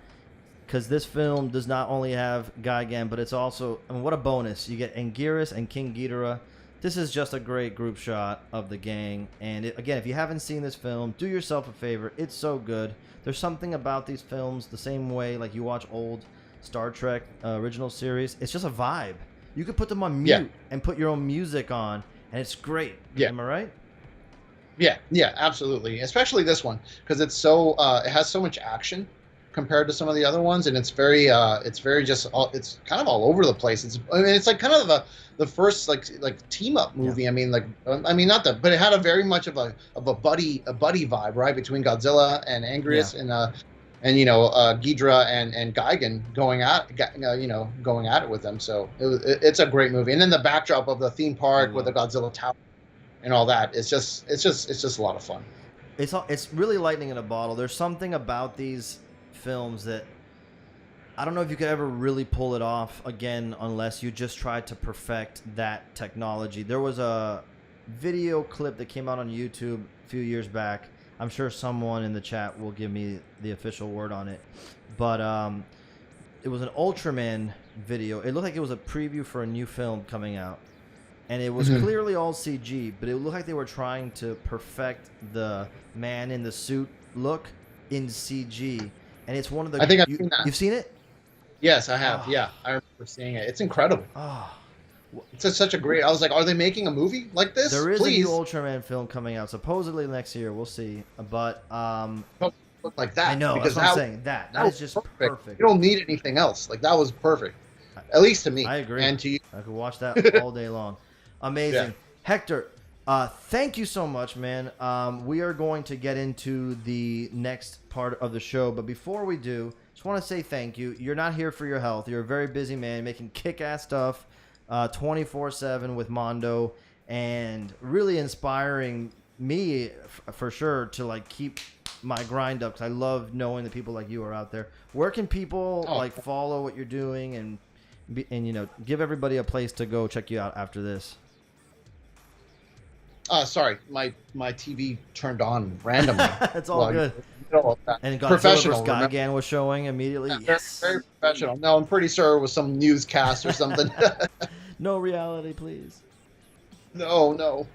because this film does not only have Gigan, but it's also, I mean, what a bonus. You get Anguirus and King Ghidorah. This is just a great group shot of the gang. And again, if you haven't seen this film, do yourself a favor. It's so good. There's something about these films the same way like you watch old Star Trek original series. It's just a vibe. You could put them on mute and put your own music on, and it's great. Yeah. Am I right? Yeah, absolutely. Especially this one, because it's so it has so much action compared to some of the other ones, and it's very just it's kind of all over the place. It's like kind of the first like team up movie. Yeah. I mean not that, but it had a very much of a buddy vibe, right, between Godzilla and Anguirus and Ghidorah and Gigan going at it with them. So it's a great movie. And then the backdrop of the theme park with the Godzilla tower and all that. It's just a lot of fun. It's really lightning in a bottle. There's something about these films that I don't know if you could ever really pull it off again unless you just tried to perfect that technology. There was a video clip that came out on YouTube a few years back. I'm sure someone in the chat will give me the official word on it. But it was an Ultraman video. It looked like it was a preview for a new film coming out, and it was clearly all CG, but it looked like they were trying to perfect the man in the suit look in CG. And it's one of the. I think I've seen that. You've seen it? Yes, I have. Oh. Yeah, I remember seeing it. It's incredible. Oh. It's such a great. I was like, are they making a movie like this? There is Please. a new Ultraman film coming out, supposedly next year. We'll see. But Don't look like that. I know. because That's what I'm saying. That was is just perfect. You don't need anything else. Like that was perfect, at least to me. I agree. And to you. I could watch that all day long. Amazing. Yeah. Hector, thank you so much, man. We are going to get into the next part of the show, but before we do, just want to say thank you. You're not here for your health. You're a very busy man making kick-ass stuff 24/7 with Mondo, and really inspiring me for sure to like keep my grind up, because I love knowing that people like you are out there. Where can people like follow what you're doing and you know, give everybody a place to go check you out after this? Sorry, my TV turned on randomly. It's all good. And Godzilla Professional. vs. Gigan was showing immediately. Yes. Very professional. No, I'm pretty sure it was some newscast or something. No reality, please. No.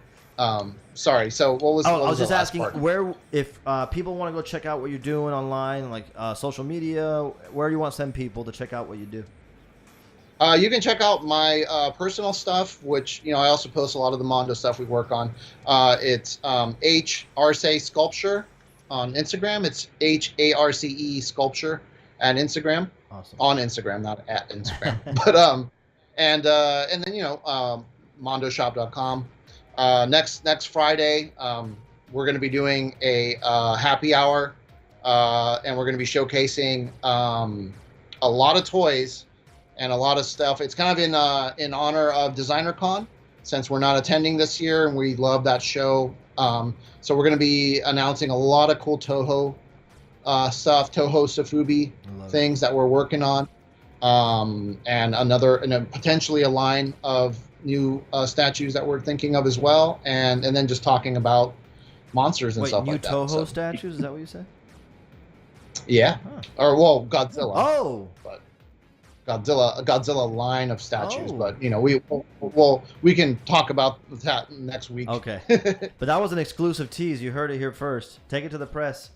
Sorry. So what was? I what was just the last asking part? where, if people want to go check out what you're doing online, like social media, where you want to send people to check out what you do. You can check out my personal stuff, which I also post a lot of the Mondo stuff we work on. It's Arce Sculpture on Instagram. It's HARCE Sculpture at Instagram. Awesome. On Instagram, not at Instagram. But and then mondoshop.com. Next Friday, we're going to be doing a happy hour, and we're going to be showcasing a lot of toys and a lot of stuff. It's kind of in honor of Designer Con, since we're not attending this year, and we love that show. So we're going to be announcing a lot of cool Toho stuff, Toho Sofubi things that we're working on, and potentially a line of new statues that we're thinking of as well, and then just talking about monsters and stuff like that. New Toho statues? Is that what you said? Yeah. Huh. Or Godzilla. Oh. But a Godzilla line of statues, Oh. but we can talk about that next week. Okay. But that was an exclusive tease. You heard it here first. Take it to the press.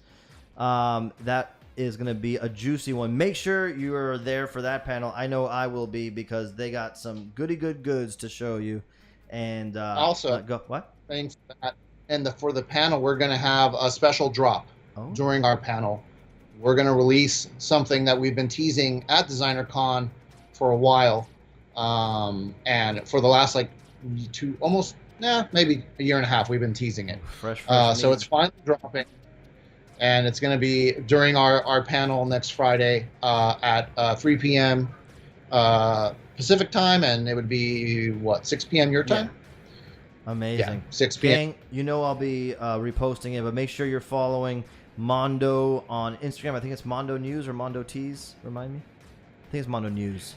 That is going to be a juicy one. Make sure you are there for that panel. I know I will be, because they got some goods to show you. And also, go what? Thanks for that. And for the panel, we're going to have a special drop during our panel. We're going to release something that we've been teasing at Designer Con for a while, and for the last maybe a year and a half, we've been teasing it. Fresh so it's finally dropping. And it's going to be during our panel next Friday at 3 p.m. Pacific time, and it would be 6 p.m. your time? Yeah. Amazing. Yeah, 6 p.m. Gang, I'll be reposting it, but make sure you're following Mondo on Instagram. I think it's Mondo News or Mondo Tees. Remind me. I think it's Mondo News.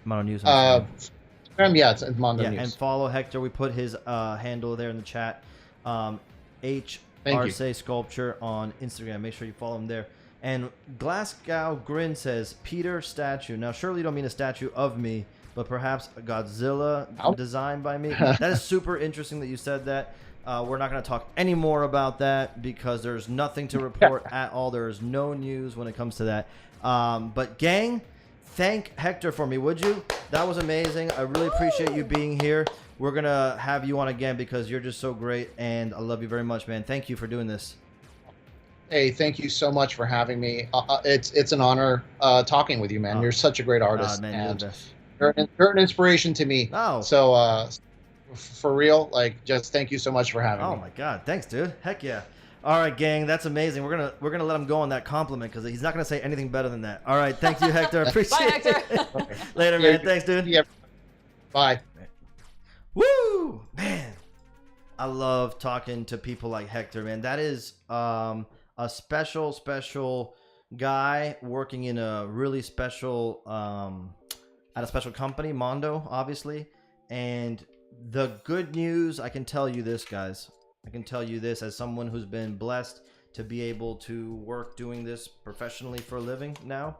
Mondo News. Instagram, yeah, it's Mondo News. And follow Hector. We put his handle there in the chat. Arce Sculpture on Instagram. Make sure you follow him there. And Glasgow Grin says, Peter statue. Now, surely you don't mean a statue of me, but perhaps a Godzilla designed by me. That is super interesting that you said that. We're not going to talk any more about that, because there's nothing to report at all. There is no news when it comes to that. But gang, thank Hector for me, would you? That was amazing. I really appreciate you being here. We're going to have you on again, because you're just so great, and I love you very much, man. Thank you for doing this. Hey, thank you so much for having me. It's an honor talking with you, man. You're such a great artist, man, and you're an inspiration to me. Oh. So for real, just thank you so much for having me. Oh my God, thanks, dude. Heck yeah. All right, gang, that's amazing. We're gonna let him go on that compliment, because he's not gonna say anything better than that. All right, thank you, Hector. Appreciate Bye, it. Hector. Later, man. Thanks, dude. Yeah. Bye. Woo, man. I love talking to people like Hector, man. That is a special guy working in a really special at a special company, Mondo, obviously. And the good news, I can tell you this, guys. I can tell you this as someone who's been blessed to be able to work doing this professionally for a living now.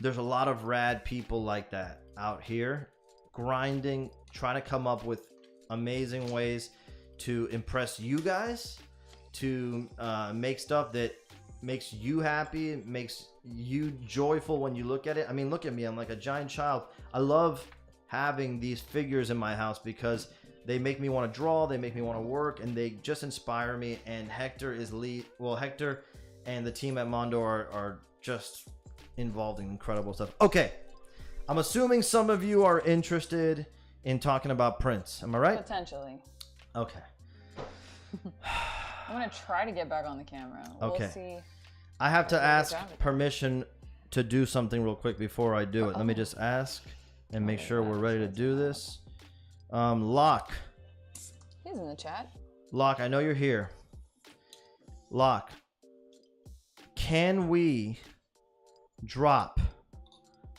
there's a lot of rad people like that out here, grinding, trying to come up with amazing ways to impress you guys, to make stuff that makes you happy, makes you joyful when you look at it. I mean, look at me, I'm like a giant child. I love having these figures in my house because they make me want to draw, they make me want to work, and they just inspire me. And Hector is Hector and the team at Mondo are just involved in incredible stuff. Okay, I'm assuming some of you are interested in talking about prints. Am I right? Potentially. Okay. I'm gonna try to get back on the camera. Okay. We'll see. I have to ask permission to do something real quick before I do it. Let me just ask and make sure we're ready to do this. Locke. He's in the chat. Locke, I know you're here. Locke, can we drop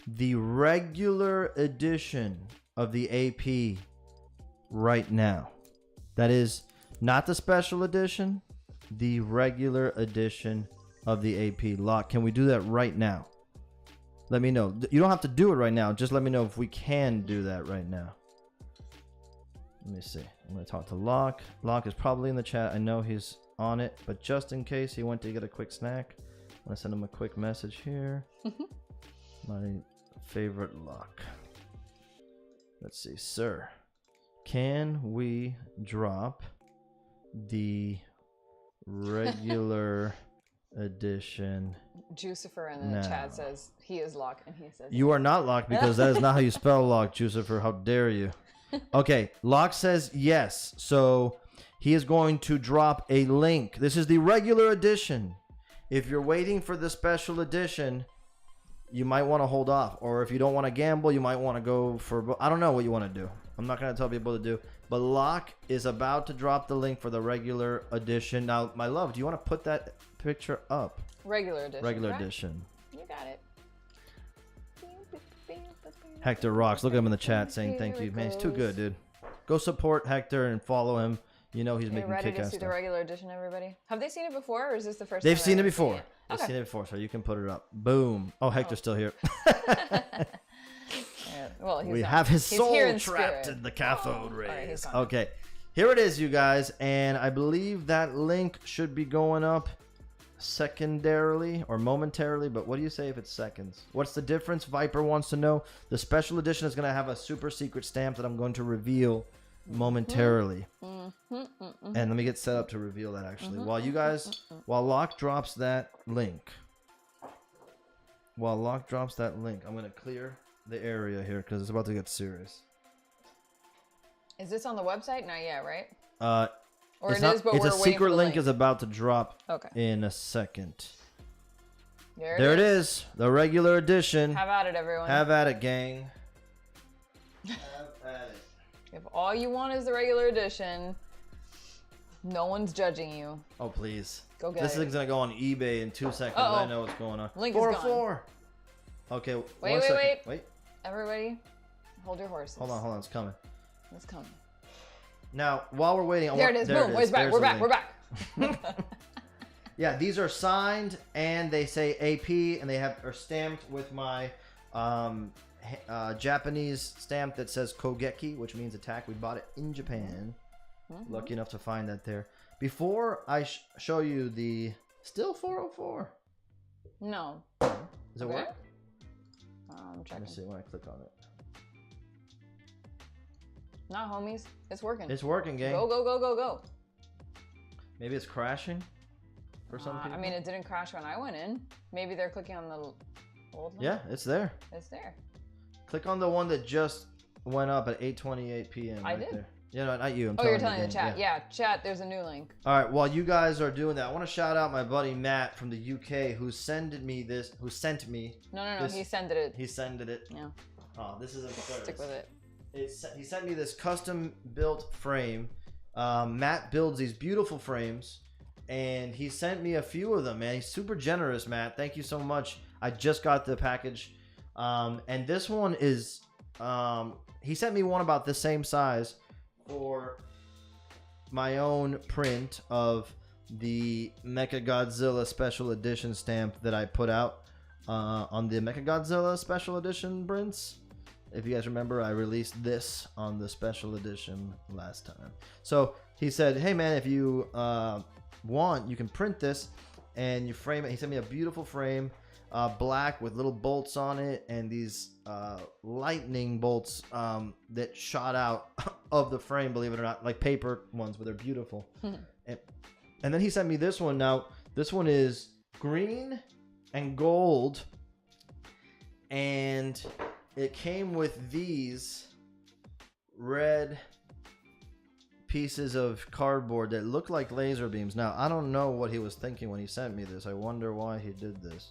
the regular edition of the AP right now? That is not the special edition, the regular edition of the AP. Locke, can we do that right now? Let me know. You don't have to do it right now. Just let me know if we can do that right now. Let me see. I'm going to talk to Locke. Locke is probably in the chat. I know he's on it, but just in case he went to get a quick snack, I'm going to send him a quick message here. My favorite Locke. Let's see. Sir, can we drop the regular edition? Jucifer in the chat says he is Locke, and he says you are not Locke, because that is not how you spell Locke, Jucifer. How dare you? Okay, Locke says yes, so he is going to drop a link. This is the regular edition. If you're waiting for the special edition, you might want to hold off, or if you don't want to gamble, you might want to go for, I don't know what you want to do. I'm not going to tell people to do, but Locke is about to drop the link for the regular edition. Now, my love, do you want to put that picture up? regular edition. Regular right? edition. You got it. Hector rocks. Look at him in the chat saying thank you. Man, he's too good, dude. Go support Hector and follow him. You know he's making ready kick-ass to see stuff. the regular edition, everybody? Have they seen it before, or is this the first They've time seen it they're before. seeing They've Okay. seen it before, so you can put it up. Boom. Oh, Hector's still here. Yeah, well, he's We not. have his He's soul here in trapped spirit. in the cathode All right, he's rays. gone. Okay, here it is, you guys, and I believe that link should be going up secondarily or momentarily, but what do you say if it's seconds? What's the difference? Viper wants to know. The special edition is going to have a super secret stamp that I'm going to reveal momentarily. And let me get set up to reveal that, actually. While you guys, while Locke drops that link, I'm going to clear the area here because it's about to get serious. Is this on the website? Not yet, right? Or It's it not, is, but it's we're a waiting secret for the link is about to drop Okay. in a second. There it is. The regular edition. Have at it, everyone. Have at it, gang. Have at it. If all you want is the regular edition, no one's judging you. Oh, please. Go get This it. thing's going to go on eBay in 2 seconds. Uh-oh. I know what's going on. Link is 404. Okay, Wait, wait. wait. Everybody, hold your horses. Hold on. It's coming. It's coming. Now, while we're waiting, There it is. Boom. It's back. We're back. We're back. Yeah, these are signed and they say AP and they are stamped with my Japanese stamp that says Kogeki, which means attack. We bought it in Japan. Lucky enough to find that there. Before I show you the still 404. No. Does it Okay. work? I'm Let checking. me see when I click on it. Nah, homies. It's working. It's working, gang. Go, go, go, go, go. Maybe it's crashing for some people. I mean, it didn't crash when I went in. Maybe they're clicking on the old one. Yeah, it's there. It's there. Click on the one that just went up at 8:28 p.m. I right did. There. Yeah, no, not you. I'm Oh, telling you're telling you, the gang. chat. Yeah, chat, there's a new link. All right, while you guys are doing that, I want to shout out my buddy Matt from the UK who sent me this. No, This- he sent it. He sent it. Yeah, Oh, this is absurd. stick with it. He sent me this custom built frame. Matt builds these beautiful frames, and he sent me a few of them. Man, he's super generous, Matt. Thank you so much. I just got the package, and this one is. He sent me one about the same size for my own print of the Mecha Godzilla special edition stamp that I put out. on the Mecha Godzilla special edition prints. If you guys remember, I released this on the special edition last time. So he said, hey man, if you want, you can print this and you frame it. He sent me a beautiful frame, black with little bolts on it and these lightning bolts that shot out of the frame, believe it or not, like paper ones, but they're beautiful. And then he sent me this one. Now, this one is green and gold, and it came with these red pieces of cardboard that look like laser beams. Now, I don't know what he was thinking when he sent me this. I wonder why he did this.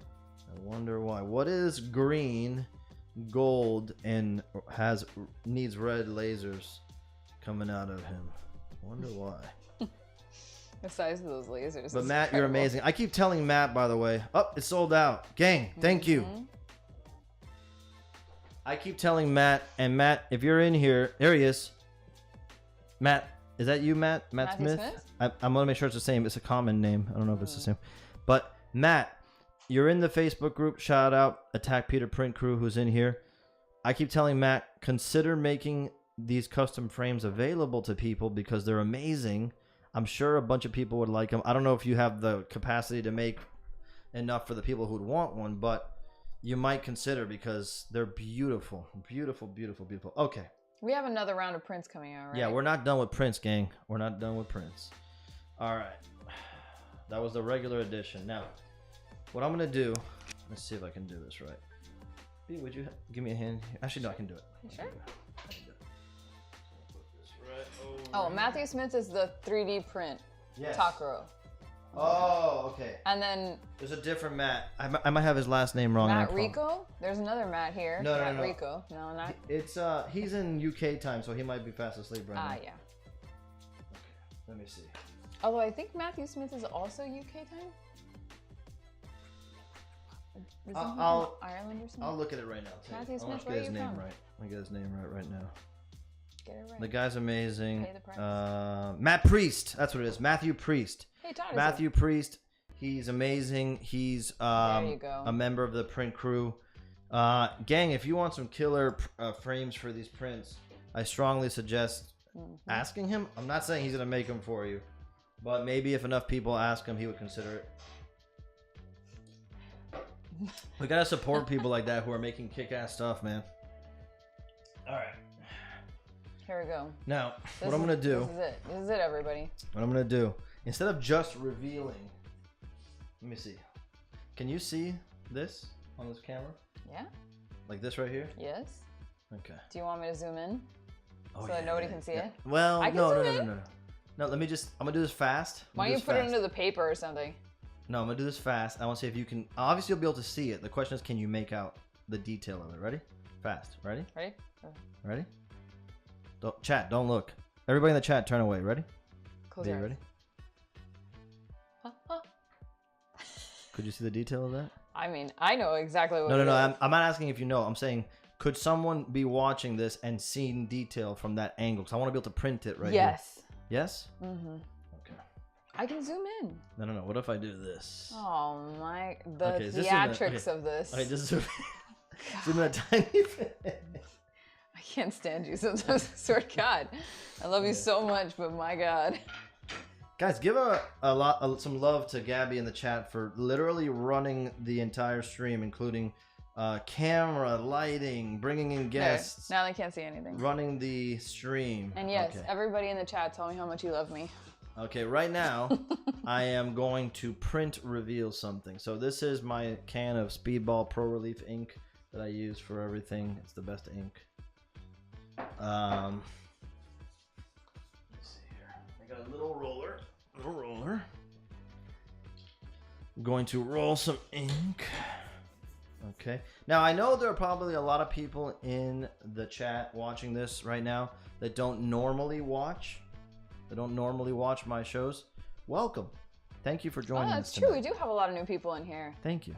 I wonder why. What is green, gold, and needs red lasers coming out of him? I wonder why. The size of those lasers. But is Matt, you're incredible. amazing. I keep telling Matt, by the way. Oh, it's sold out. Gang, thank you. I keep telling Matt, and Matt, if you're in here, there he is. Matt, is that you, Matt? Matt Matthew Smith? I'm going to make sure it's the same. It's a common name. I don't know if it's the same. But Matt, you're in the Facebook group. Shout out Attack Peter Print Crew who's in here. I keep telling Matt, consider making these custom frames available to people because they're amazing. I'm sure a bunch of people would like them. I don't know if you have the capacity to make enough for the people who would want one, but you might consider because they're beautiful. Beautiful, beautiful, beautiful. Okay. We have another round of prints coming out, right? Yeah, we're not done with prints, gang. We're not done with prints. All right. That was the regular edition. Now, what I'm going to do, let's see if I can do this right. B, would you give me a hand? Actually, no, I can do it. You sure? I can do it. Put this right Oh, over Matthew Smith is the 3D print Yes. Takuro. Oh, okay. And then There's a different Matt. I might have his last name wrong. Matt Rico. There's another Matt here. No, no, Matt no. Rico. No, not. It's he's in UK time, so he might be fast asleep right now. Yeah. Okay, let me see. Although I think Matthew Smith is also UK time. Isn't he from Ireland or something? I'll look at it right now. Matthew I'll Smith, get where are his you name from? right. I'll get his name right now. Get it right. The guy's amazing. Pay the price. Matt Priest. That's what it is. Matthew Priest. Hey, Todd. Matthew Priest. He's amazing. He's There you go. a member of the print crew. Gang, if you want some killer frames for these prints, I strongly suggest asking him. I'm not saying he's going to make them for you, but maybe if enough people ask him, he would consider it. We got to support people like that who are making kick-ass stuff, man. All right. Here we go. Now, what I'm going to do... This is it. This is it, everybody. What I'm going to do, instead of just revealing... Let me see. Can you see this on this camera? Yeah? Like this right here? Yes? Okay. Do you want me to zoom in? Oh, So that nobody can see it? Well, I can no. zoom in. No, let me just... I'm going to do this fast. Why don't you put it under the paper or something? No, I'm going to do this fast. I want to see if you can... Obviously, you'll be able to see it. The question is, can you make out the detail of it? Ready? Fast. Ready? Ready? Ready? Chat, don't look. Everybody in the chat, turn away. Ready? Close Are you your eyes. ready? Could you see the detail of that? I mean, I know exactly what No. it is. I'm not asking if you know. I'm saying, could someone be watching this and seeing detail from that angle? Because I want to be able to print it right here. Yes. Yes? Mm-hmm. Okay. I can zoom in. No. What if I do this? Oh my, the Okay, is this zoom in? theatrics of this. Okay, just zoom in a tiny bit. I can't stand you sometimes. I swear to God. I love you so much, but my God. Guys, give some love to Gabby in the chat for literally running the entire stream, including camera, lighting, bringing in guests, Now they can't see anything. running the stream. And yes, Okay. everybody in the chat, tell me how much you love me. Okay, right now, I am going to print reveal something. So this is my can of Speedball Pro Relief ink that I use for everything. It's the best ink. Let's see here. I got a little roller. I'm going to roll some ink. Okay. Now, I know there are probably a lot of people in the chat watching this right now that don't normally watch. They don't normally watch my shows. Welcome. Thank you for joining us. That's true. We do have a lot of new people in here. Thank you.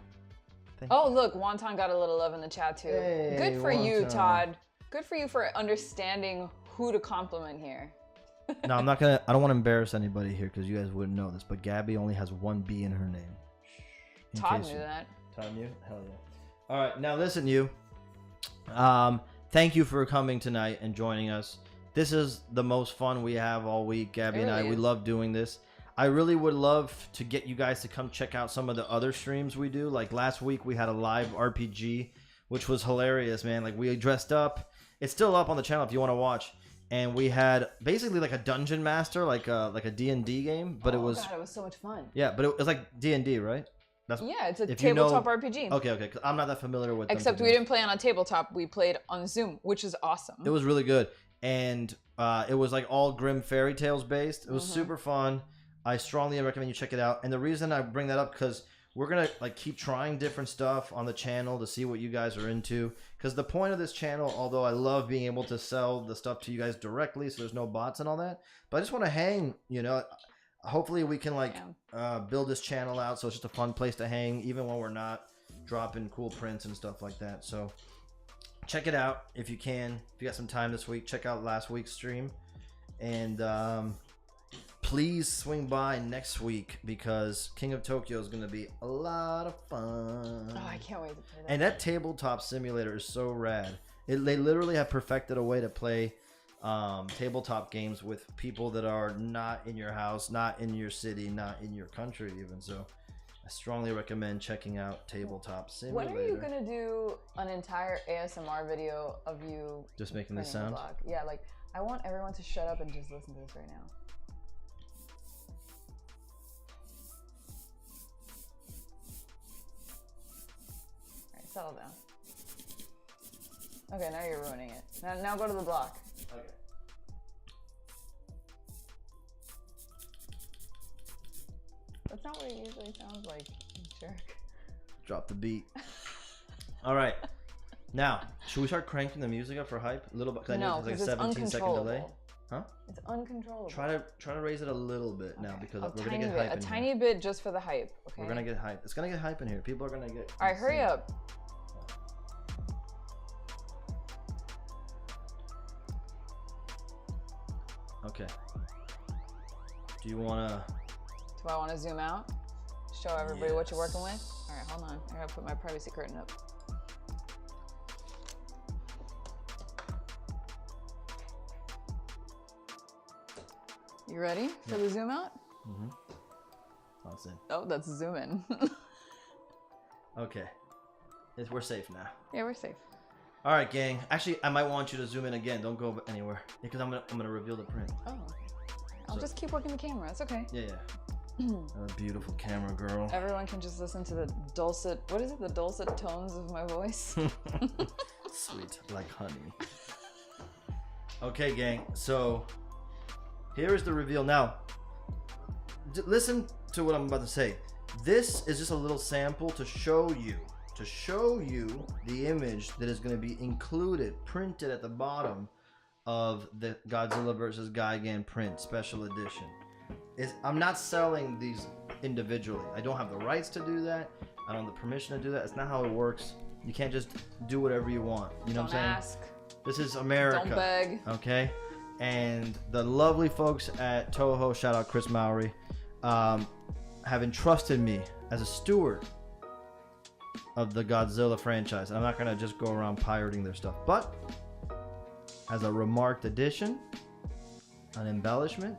Oh, look, Wonton got a little love in the chat too. Hey, Good for you, Wonton. Todd. Good for you for understanding who to compliment here. No, I'm not gonna. I don't want to embarrass anybody here because you guys wouldn't know this, but Gabby only has one B in her name. In Todd case knew that. Time you? Hell yeah. All right, now listen, you. Thank you for coming tonight and joining us. This is the most fun we have all week, Gabby and I. We love doing this. I really would love to get you guys to come check out some of the other streams we do. Like last week, we had a live RPG, which was hilarious, man. Like we dressed up. It's still up on the channel if you want to watch. And we had basically like a dungeon master, like a D&D game, but it was. God, it was so much fun. Yeah, but it was like D&D, right? Yeah, it's a tabletop RPG. Okay, because I'm not that familiar with them. Except we didn't play on a tabletop. We played on Zoom, which is awesome. It was really good. And it was like all Grimm fairy tales based. It was super fun. I strongly recommend you check it out. And the reason I bring that up because we're gonna like keep trying different stuff on the channel to see what you guys are into. Because the point of this channel, although I love being able to sell the stuff to you guys directly, so there's no bots and all that, but I just want to hang. You know, hopefully we can like build this channel out so it's just a fun place to hang, even when we're not dropping cool prints and stuff like that. So check it out if you can. If you got some time this week, check out last week's stream. And please swing by next week because King of Tokyo is going to be a lot of fun. Oh, I can't wait to play that. And that tabletop simulator is so rad. They literally have perfected a way to play tabletop games with people that are not in your house, not in your city, not in your country even. So I strongly recommend checking out Tabletop Simulator. When are you going to do an entire ASMR video of you just making this sound? Yeah, like I want everyone to shut up and just listen to this right now. Alright, settle down. Okay, now you're ruining it. Now go to the block. Okay. That's not what it usually sounds like, you jerk. Drop the beat. All right. Now, should we start cranking the music up for hype a little bit? No, because it's 17-second delay. Huh? It's uncontrollable. Try to raise it a little bit now because we're gonna get hype in here. A tiny bit just for the hype. Okay. We're gonna get hype. It's gonna get hype in here. People are gonna get. All right, hurry up. Okay. Do you wanna? Do I want to zoom out? Show everybody what you're working with? All right, hold on. I gotta put my privacy curtain up. You ready for the zoom out? Mm-hmm. That's it. Oh, that's zoom in. Okay. We're safe now. Yeah, we're safe. All right, gang. Actually, I might want you to zoom in again. Don't go anywhere because I'm gonna reveal the print. Oh. I'll just keep working the camera. It's okay. Yeah. A beautiful camera girl. Everyone can just listen to the dulcet, what is it? The dulcet tones of my voice. Sweet, like honey. Okay, gang. So here is the reveal. Now, listen to what I'm about to say. This is just a little sample to show you the image that is going to be included, printed at the bottom of the Godzilla vs. Gigan print special edition. I'm not selling these individually. I don't have the rights to do that. I don't have the permission to do that. It's not how it works. You can't just do whatever you want. You know what I'm saying? Don't ask. This is America. Don't beg. Okay? And the lovely folks at Toho, shout out Chris Mowry, have entrusted me as a steward of the Godzilla franchise. I'm not going to just go around pirating their stuff. But as a remarked addition, an embellishment,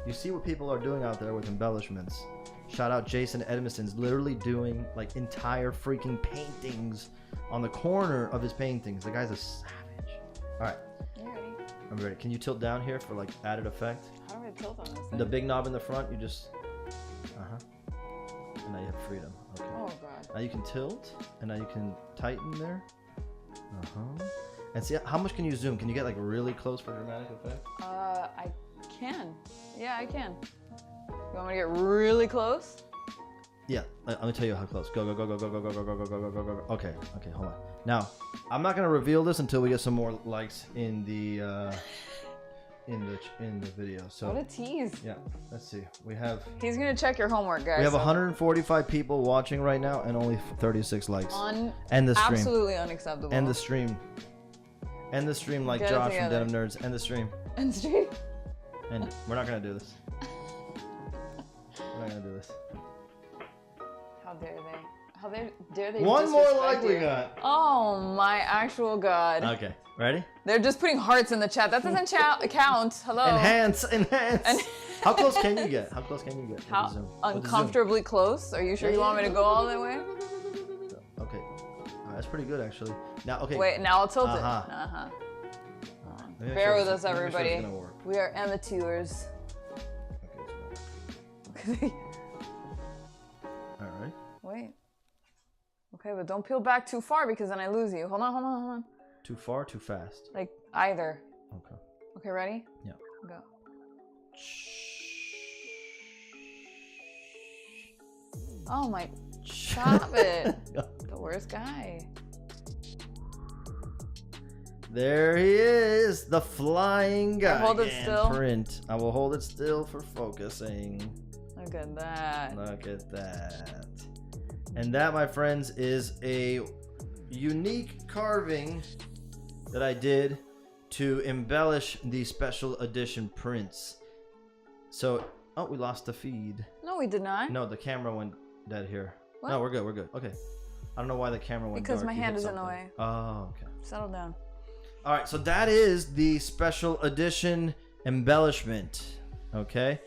you see what people are doing out there with embellishments. Shout out Jason Edmiston's literally doing like entire freaking paintings on the corner of his paintings. The guy's a savage. All right. You ready? I'm ready. Can you tilt down here for like added effect? How do I tilt on this thing? The big knob in the front, you just, and now you have freedom. Okay. Oh God. Now you can tilt, and now you can tighten there. And see, how much can you zoom? Can you get like really close for dramatic effect? I can. Yeah, I can. You want me to get really close? Yeah, let me tell you how close. Go, go, go, go, go, go, go, go, go, go, go, go, go. Okay, hold on. Now, I'm not gonna reveal this until we get some more likes in the video. So what a tease. Yeah, let's see. We have. He's gonna check your homework, guys. We have 145 people watching right now and only 36 likes. End the stream. Absolutely unacceptable. End the stream. End the stream like Josh from Denim Nerds. End the stream. End the stream. End it. We're not gonna do this. We're not gonna do this. How dare they? How dare they One more disrespect like we you. got. Oh my actual god. Okay, ready? They're just putting hearts in the chat. That doesn't count. Hello. Enhance. How close can you get? How close can you get? How With the zoom? uncomfortably close? Are you sure you want me to go all the way? Okay, that's pretty good actually. Now, okay. Wait, now I'll tilt it. Uh-huh. Bear with us, Let me make sure it's everybody. gonna work. We are amateurs. Okay, all right. Wait. Okay, but don't peel back too far because then I lose you. Hold on. Too far, too fast. Like either. Okay. Okay, ready? Yeah. Go. Oh my! Stop it! The worst guy. There he is, the flying guy. Hold it still. Print. I will hold it still for focusing. Look at that. Look at that. And that, my friends, is a unique carving that I did to embellish the special edition prints. So, oh, we lost the feed. No, we did not. No, the camera went dead here. What? No, we're good. Okay. I don't know why the camera went Because dark. my You hand hit is in the something. way. Oh, okay. Settle down. All right, so that is the special edition embellishment. Okay.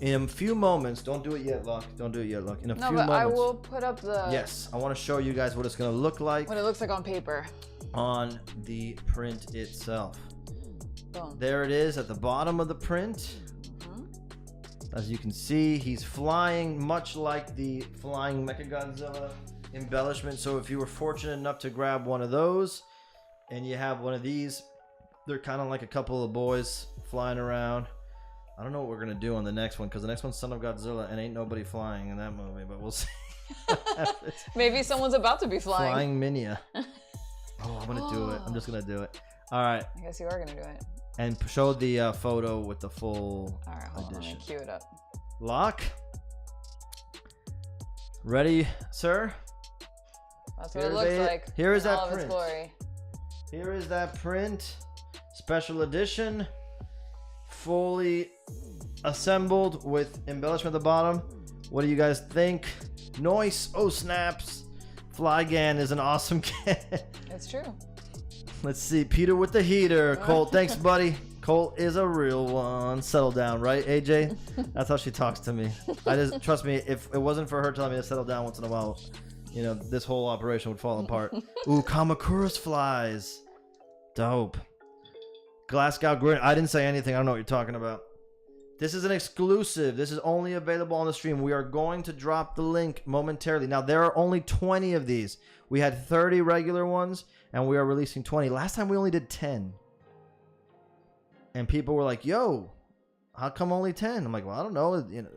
In a few moments, don't do it yet, Luck. Don't do it yet, Luck. In a few moments. I will put up the. Yes, I want to show you guys what it's going to look like What it looks like on paper. on the print itself. Boom. There it is at the bottom of the print. As you can see, he's flying much like the flying Mechagodzilla embellishment. So if you were fortunate enough to grab one of those and you have one of these, they're kind of like a couple of boys flying around. I don't know what we're going to do on the next one because the next one's Son of Godzilla and ain't nobody flying in that movie, but we'll see. Maybe someone's about to be flying. Flying Minia. Oh, I'm going to do it. I'm just going to do it. All right. I guess you are going to do it. And show the photo with the full All right, hold on. Let edition. me cue it up. Lock. Ready, sir? That's what it looks like. Here is in that all of its print. glory. Here is that print. Special edition. Fully assembled with embellishment at the bottom. What do you guys think? Noise. Oh, snaps. Flygan is an awesome cat. It's true. Let's see. Peter with the heater. Colt, thanks, buddy. Colt is a real one. Settle down, right, AJ? That's how she talks to me. I just trust me. If it wasn't for her telling me to settle down once in a while, you know, this whole operation would fall apart. Ooh, Kamakura's flies. Dope. Glasgow Grin. I didn't say anything. I don't know what you're talking about. This is an exclusive. This is only available on the stream. We are going to drop the link momentarily. Now, there are only 20 of these. We had 30 regular ones, and we are releasing 20. Last time we only did 10. And people were like, yo, how come only 10? I'm like, well, I don't know. You know,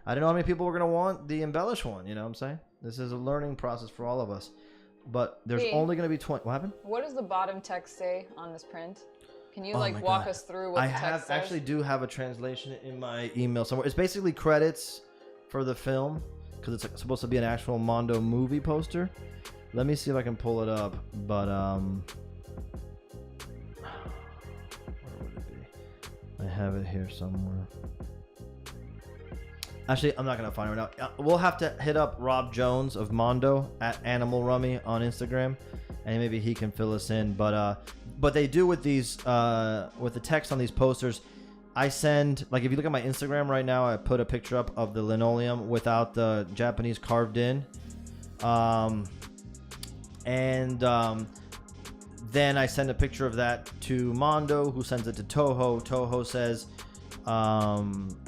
I didn't know how many people were going to want the embellished one. You know what I'm saying? This is a learning process for all of us. But there's only going to be 20. What happened? What does the bottom text say on this print? Can you Oh like my walk God. us through what the text says? Actually do have a translation in my email somewhere. It's basically credits for the film because it's supposed to be an actual Mondo movie poster. Let me see if I can pull it up. But where would it be? I have it here somewhere. Actually, I'm not gonna find it right now. We'll have to hit up Rob Jones of Mondo at Animal Rummy on Instagram, and maybe he can fill us in. But they do with these with the text on these posters. I send, like, if you look at my Instagram right now, I put a picture up of the linoleum without the Japanese carved in, then I send a picture of that to Mondo, who sends it to Toho. Toho says,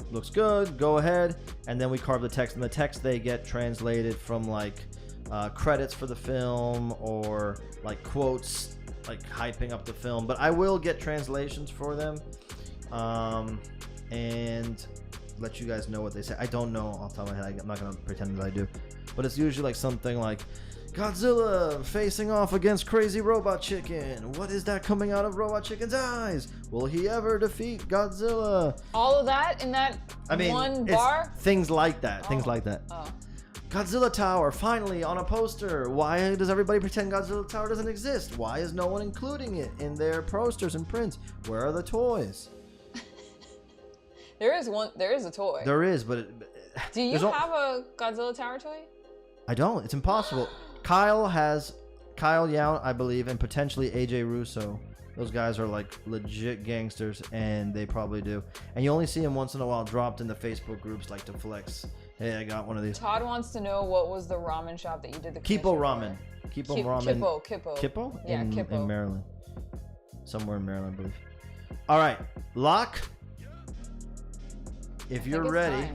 looks good, go ahead, and then we carve the text, and the text they get translated from like credits for the film or like quotes like hyping up the film, but I will get translations for them and let you guys know what they say. I don't know off the top of my head. I'm not gonna pretend that I do, but it's usually like something like Godzilla facing off against crazy robot chicken. What is that coming out of robot chicken's eyes? Will he ever defeat Godzilla? All of that in that one bar? Things like that. Things like that. Oh. Godzilla Tower, finally on a poster. Why does everybody pretend Godzilla Tower doesn't exist? Why is no one including it in their posters and prints? Where are the toys? There is a toy. There is, but Do you have a Godzilla Tower toy? I don't. It's impossible. Kyle Young, I believe, and potentially AJ Russo. Those guys are like legit gangsters, and they probably do. And you only see them once in a while dropped in the Facebook groups, like to flex. Hey, I got one of these. Todd wants to know what was the ramen shop that you did the Kippo commission Ramen. Kippo Ramen. Kippo. Yeah, in Kippo. Maryland. Somewhere in Maryland, I believe. All right, lock. If you're ready,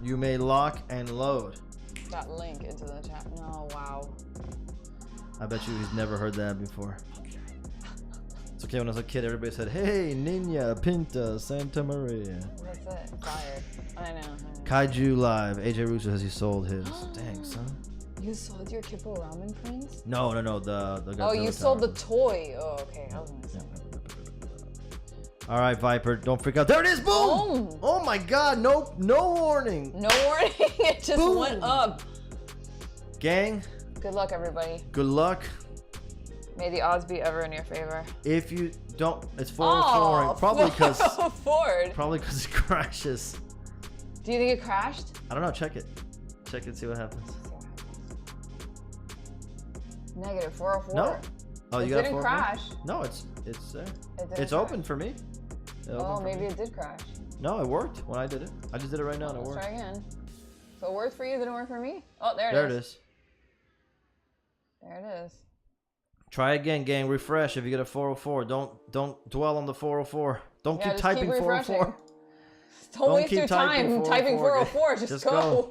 you may lock and load. That link into the chat. No, wow. I bet you he's never heard that before. It's okay, when I was a kid, everybody said, hey, Nina, Pinta, Santa Maria. That's it. Fired. I know. Kaiju Live. AJ Russo says he sold his. Dang, son. You sold your Kippo Ramen Prince? No, the Godzilla Oh, you sold tower. the toy. Oh, okay. I was gonna say. All right, Viper, don't freak out. There it is, boom! Boom. Oh my God, no warning. No warning. It just Boom. went up. Gang, Good luck, everybody. good luck. May the odds be ever in your favor. If you don't, it's 404. Probably because Ford. it crashes. Do you think it crashed? I don't know. Check it. Check it. See what happens. Negative 404. No. Oh, It you got didn't 404? crash. No, it's there. It didn't It's crash. open for me. It opened Oh, for maybe me. it did crash. No, it worked when I did it. I just did it right now and it Let's worked. try again. So it worked for you, didn't work for me? Oh, there There it it is. is. There it is. Try again, gang. Refresh if you get a 404. Don't dwell on the 404. Don't Yeah, keep just typing keep 404. Don't waste keep your typing time typing 404. Just go.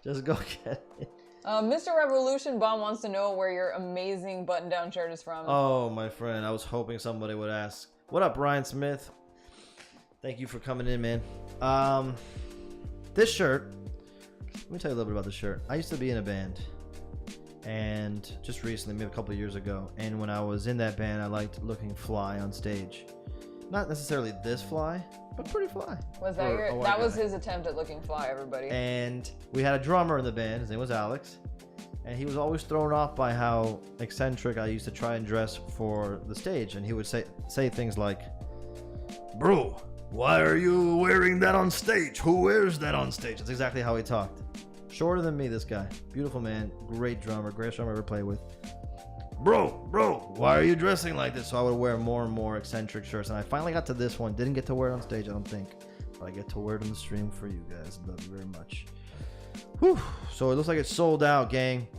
Just go get it. Mr. Revolution Bomb wants to know where your amazing button-down shirt is from. Oh, my friend. I was hoping somebody would ask. What up, Ryan Smith? Thank you for coming in, man. This shirt. Let me tell you a little bit about this shirt. I used to be in a band. And just recently, maybe a couple of years ago. And when I was in that band, I liked looking fly on stage. Not necessarily this fly, but pretty fly. Was that for a your? white That was guy. his attempt at looking fly, everybody. And we had a drummer in the band. His name was Alex. And he was always thrown off by how eccentric I used to try and dress for the stage. And he would say things like, "Bro, why are you wearing that on stage? Who wears that on stage?" That's exactly how he talked. Shorter than me, this guy. Beautiful man. Great drummer. Greatest drummer I ever played with. Bro, why are you dressing like this? So I would wear more and more eccentric shirts. And I finally got to this one. Didn't get to wear it on stage, I don't think. But I get to wear it on the stream for you guys. Love you very much. Whew. So it looks like it's sold out, gang.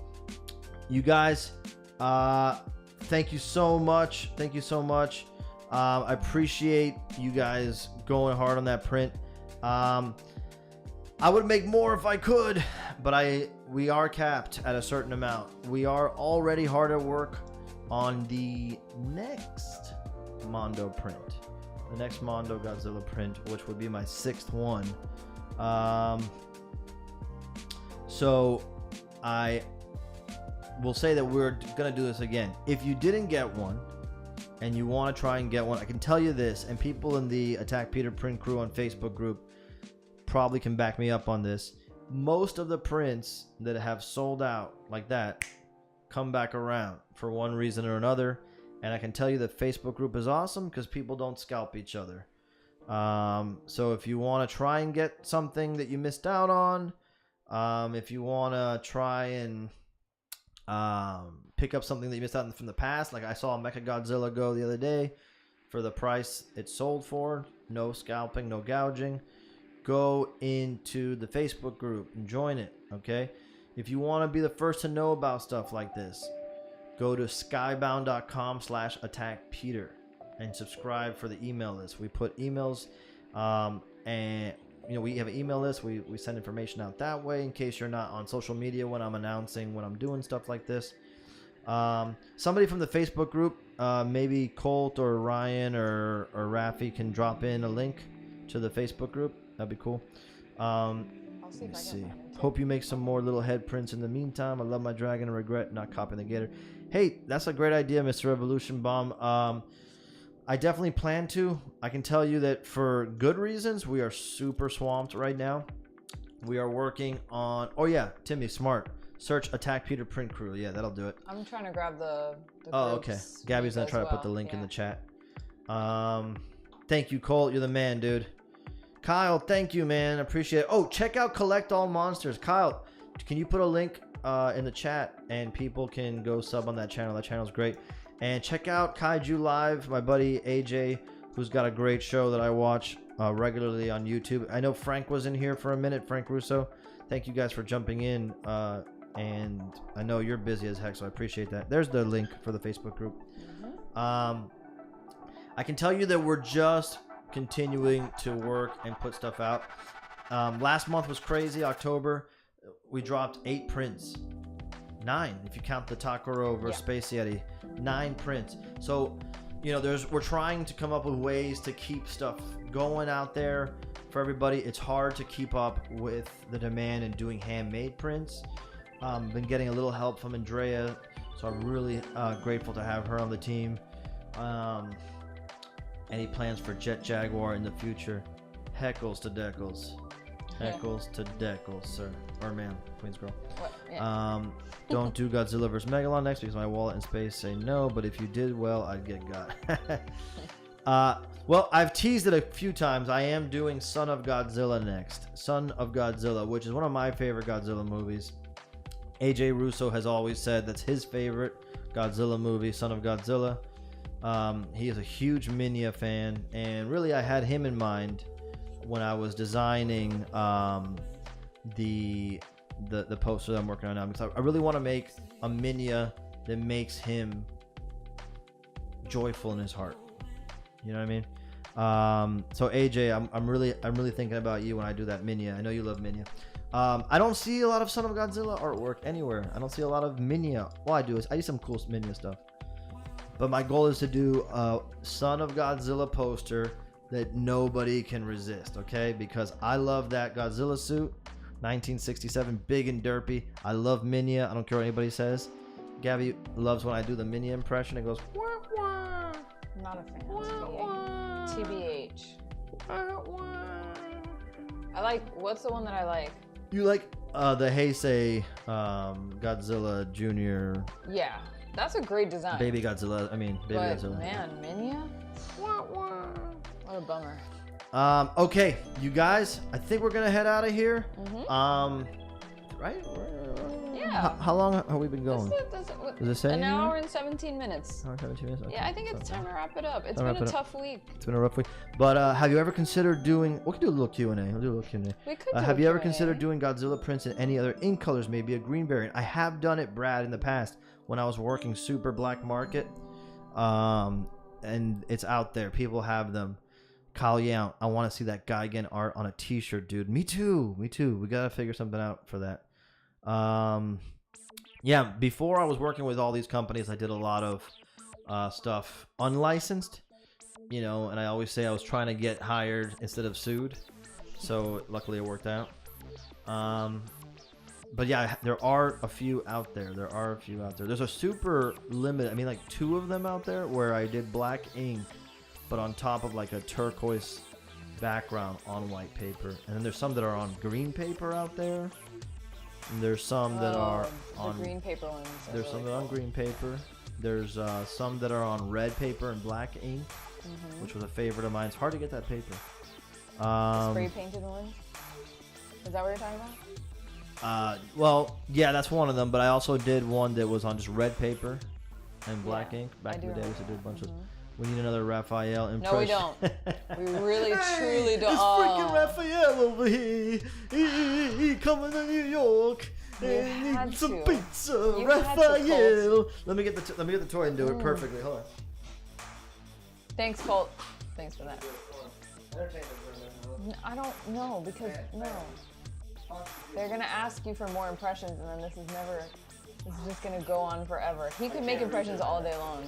You guys, thank you so much. Thank you so much. I appreciate you guys going hard on that print. I would make more if I could, but we are capped at a certain amount. We are already hard at work on the next Mondo print. The next Mondo Godzilla print, which would be my 6th one. So I will say that we're going to do this again. If you didn't get one and you want to try and get one, I can tell you this, and people in the Attack Peter print crew on Facebook group probably can back me up on this. Most of the prints that have sold out like that come back around for one reason or another. And I can tell you that Facebook group is awesome because people don't scalp each other. So if you want to try and get something that you missed out on, if you want to try and pick up something that you missed out on from the past, like I saw Mecha Godzilla go the other day for the price it sold for, no scalping, no gouging. Go into the Facebook group and join it, okay? If you want to be the first to know about stuff like this, go to skybound.com/attackpeter and subscribe for the email list. We put emails, and we have an email list. We send information out that way in case you're not on social media when I'm announcing, when I'm doing stuff like this. Somebody from the Facebook group, maybe Colt or Ryan or Rafi can drop in a link to the Facebook group. That'd be cool. I'll see if I Let's can see. find it. Hope you make some more little head prints in the meantime. I love my dragon and regret not copying the Gator. Hey, that's a great idea, Mr. Revolution Bomb. I definitely plan to. I can tell you that for good reasons, we are super swamped right now. We are working on... Oh, yeah. Timmy, smart. Search Attack Peter Print Crew. Yeah, that'll do it. I'm trying to grab the Oh, okay. Gabby's going to try to put the link in the chat. Thank you, Colt. You're the man, dude. Kyle, thank you, man. Appreciate it. Oh, check out Collect All Monsters. Kyle, can you put a link in the chat, and people can go sub on that channel. That channel's great. And check out Kaiju Live, my buddy AJ, who's got a great show that I watch regularly on YouTube. I know Frank was in here for a minute, Frank Russo. Thank you guys for jumping in. And I know you're busy as heck, so I appreciate that. There's the link for the Facebook group. I can tell you that we're just continuing to work and put stuff out. Last month was crazy. October, we dropped 8 prints. 9 if you count the Takuro versus Space Yeti. 9 prints. So, you know, we're trying to come up with ways to keep stuff going out there for everybody. It's hard to keep up with the demand and doing handmade prints. Been getting a little help from Andrea, so I'm really grateful to have her on the team. Any plans for Jet Jaguar in the future? Heckles to Deckles. Heckles to Deckles, sir. Or ma'am, Queen's girl. What? Yeah. Don't do Godzilla vs. Megalon next because my wallet and space say no, but if you did, well, I'd get got. Well, I've teased it a few times. I am doing Son of Godzilla next. Son of Godzilla, which is one of my favorite Godzilla movies. AJ Russo has always said that's his favorite Godzilla movie, Son of Godzilla. He is a huge Minya fan, and really I had him in mind when I was designing the poster that I'm working on now, because I really want to make a Minya that makes him joyful in his heart. You know what I mean? So AJ, I'm really thinking about you when I do that Minya. I know you love Minya. I don't see a lot of Son of Godzilla artwork anywhere. I don't see a lot of Minya. Well, I see some cool Minya stuff. But my goal is to do a Son of Godzilla poster that nobody can resist, okay? Because I love that Godzilla suit, 1967, big and derpy. I love Minya. I don't care what anybody says. Gabby loves when I do the Minya impression. It goes, wah, wah. Not a fan. TBH. I like, what's the one that I like? You like the Heisei Godzilla Jr. Yeah, that's a great design. Baby Godzilla. Baby Godzilla. Man, Minya? What a bummer. Okay, you guys, I think we're gonna head out of here. Right? Yeah. How long have we been going? Does it say? An hour and 17 minutes. Hour and 17 minutes? Okay. Yeah, I think it's time to wrap it up. It's been a tough week. It's been a rough week. But have you ever considered doing... We could do a little Q&A. We'll do a little Q&A. We could do Have a you ever Q&A. considered doing Godzilla prints in any other ink colors, maybe a green variant? I have done it, Brad, in the past when I was working super black market. And it's out there. People have them. Kyle Yount, I want to see that Gigan art on a t-shirt, dude. Me too. We gotta figure something out for that. Yeah, before I was working with all these companies, I did a lot of stuff unlicensed, you know, and I always say I was trying to get hired instead of sued, so luckily it worked out. But yeah, there are a few out there. There's a super limited, like 2 of them out there where I did black ink, but on top of like a turquoise background on white paper. And then there's some that are on green paper out there. And there's some that are on green paper ones. There's some that are on green paper. There's some that are on red paper and black ink, which was a favorite of mine. It's hard to get that paper. Spray painted ones? Is that what you're talking about? Well, yeah, that's one of them. But I also did one that was on just red paper and black ink. Back in the day, we used to do a bunch of. We need another Raphael impression. No, we don't. We really, truly don't. It's freaking Raphael over here. He coming to New York. And need some pizza, Raphael. Let me get the toy and do it perfectly. Hold on. Thanks, Colt. Thanks for that. I don't know because no. They're gonna ask you for more impressions, and then this is just gonna go on forever. He could make impressions all day long.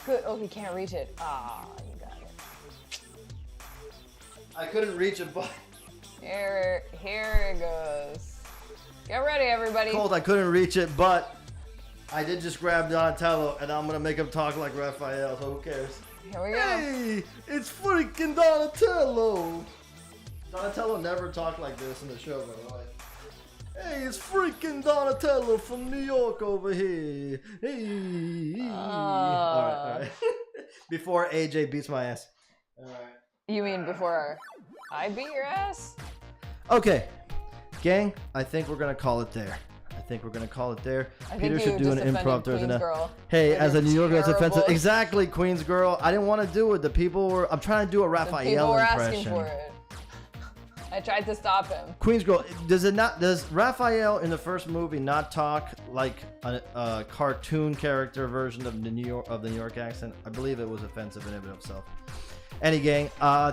Good. Oh, he can't reach it. Ah, you got it. I couldn't reach it, but here it goes. Get ready, everybody. Cold, I couldn't reach it, but I did just grab Donatello, and I'm gonna make him talk like Raphael. So who cares? Here we go. Hey, it's freaking Donatello. Donatello never talked like this in the show, by the way. Hey, it's freaking Donatello from New York over here. Hey. All right. Before AJ beats my ass. All right. You mean before I beat your ass? Okay, gang, I think we're gonna call it there. think we're gonna call it there. I think Peter you should do an just offended improv Thursday Queen's night. Girl. Hey, With as your a New Yorker, that's offensive. terrible- Exactly, Queen's Girl. I didn't want to do it. The people were. I'm trying to do a The Raphael people were impression. asking for it. I tried to stop him. Queen's Girl. Does Raphael in the first movie not talk like a cartoon character version of the New York accent? I believe it was offensive in and of itself. Any gang,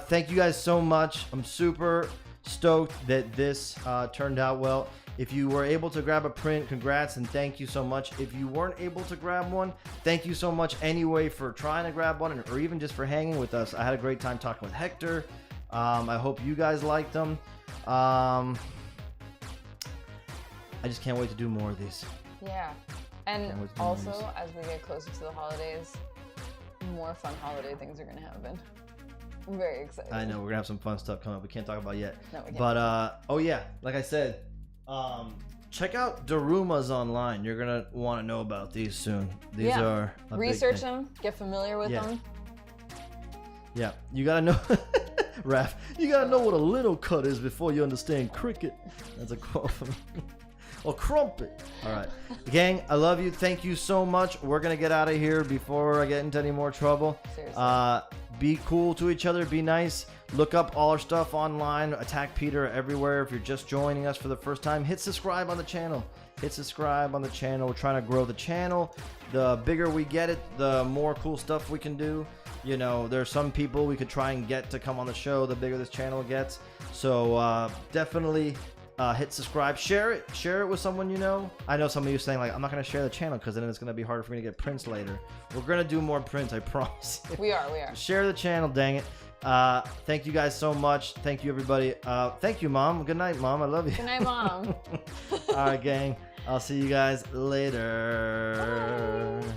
thank you guys so much. I'm super stoked that this turned out well. If you were able to grab a print, congrats and thank you so much. If you weren't able to grab one, thank you so much anyway for trying to grab one, or even just for hanging with us. I had a great time talking with Hector. I hope you guys liked them. I just can't wait to do more of these. Yeah. And also, as we get closer to the holidays, more fun holiday things are going to happen. I'm very excited. I know, we're going to have some fun stuff coming up. We can't talk about it yet. No, we can't. But, oh yeah, like I said, check out Darumas online. You're going to want to know about these soon. These are a research big thing. them, get familiar with them. Yeah, you got to know... Raph, you gotta know what a little cut is before you understand cricket. That's a quote from or crumpet. All right, gang, I love you. Thank you so much. We're gonna get out of here before I get into any more trouble. Seriously. Be cool to each other. Be nice. Look up all our stuff online. Attack Peter everywhere. If you're just joining us for the first time, hit subscribe on the channel. Hit subscribe on the channel. We're trying to grow the channel. The bigger we get it, the more cool stuff we can do. You know, there's some people we could try and get to come on the show the bigger this channel gets. So definitely hit subscribe. Share it with someone you know. I know some of you saying like, I'm not going to share the channel because then it's going to be harder for me to get prints later. We're going to do more prints, I promise. We are. Share the channel, dang it. Thank you guys so much. Thank you, everybody. Thank you, Mom. Good night, Mom. I love you. Good night, Mom. All right, gang. I'll see you guys later. Bye.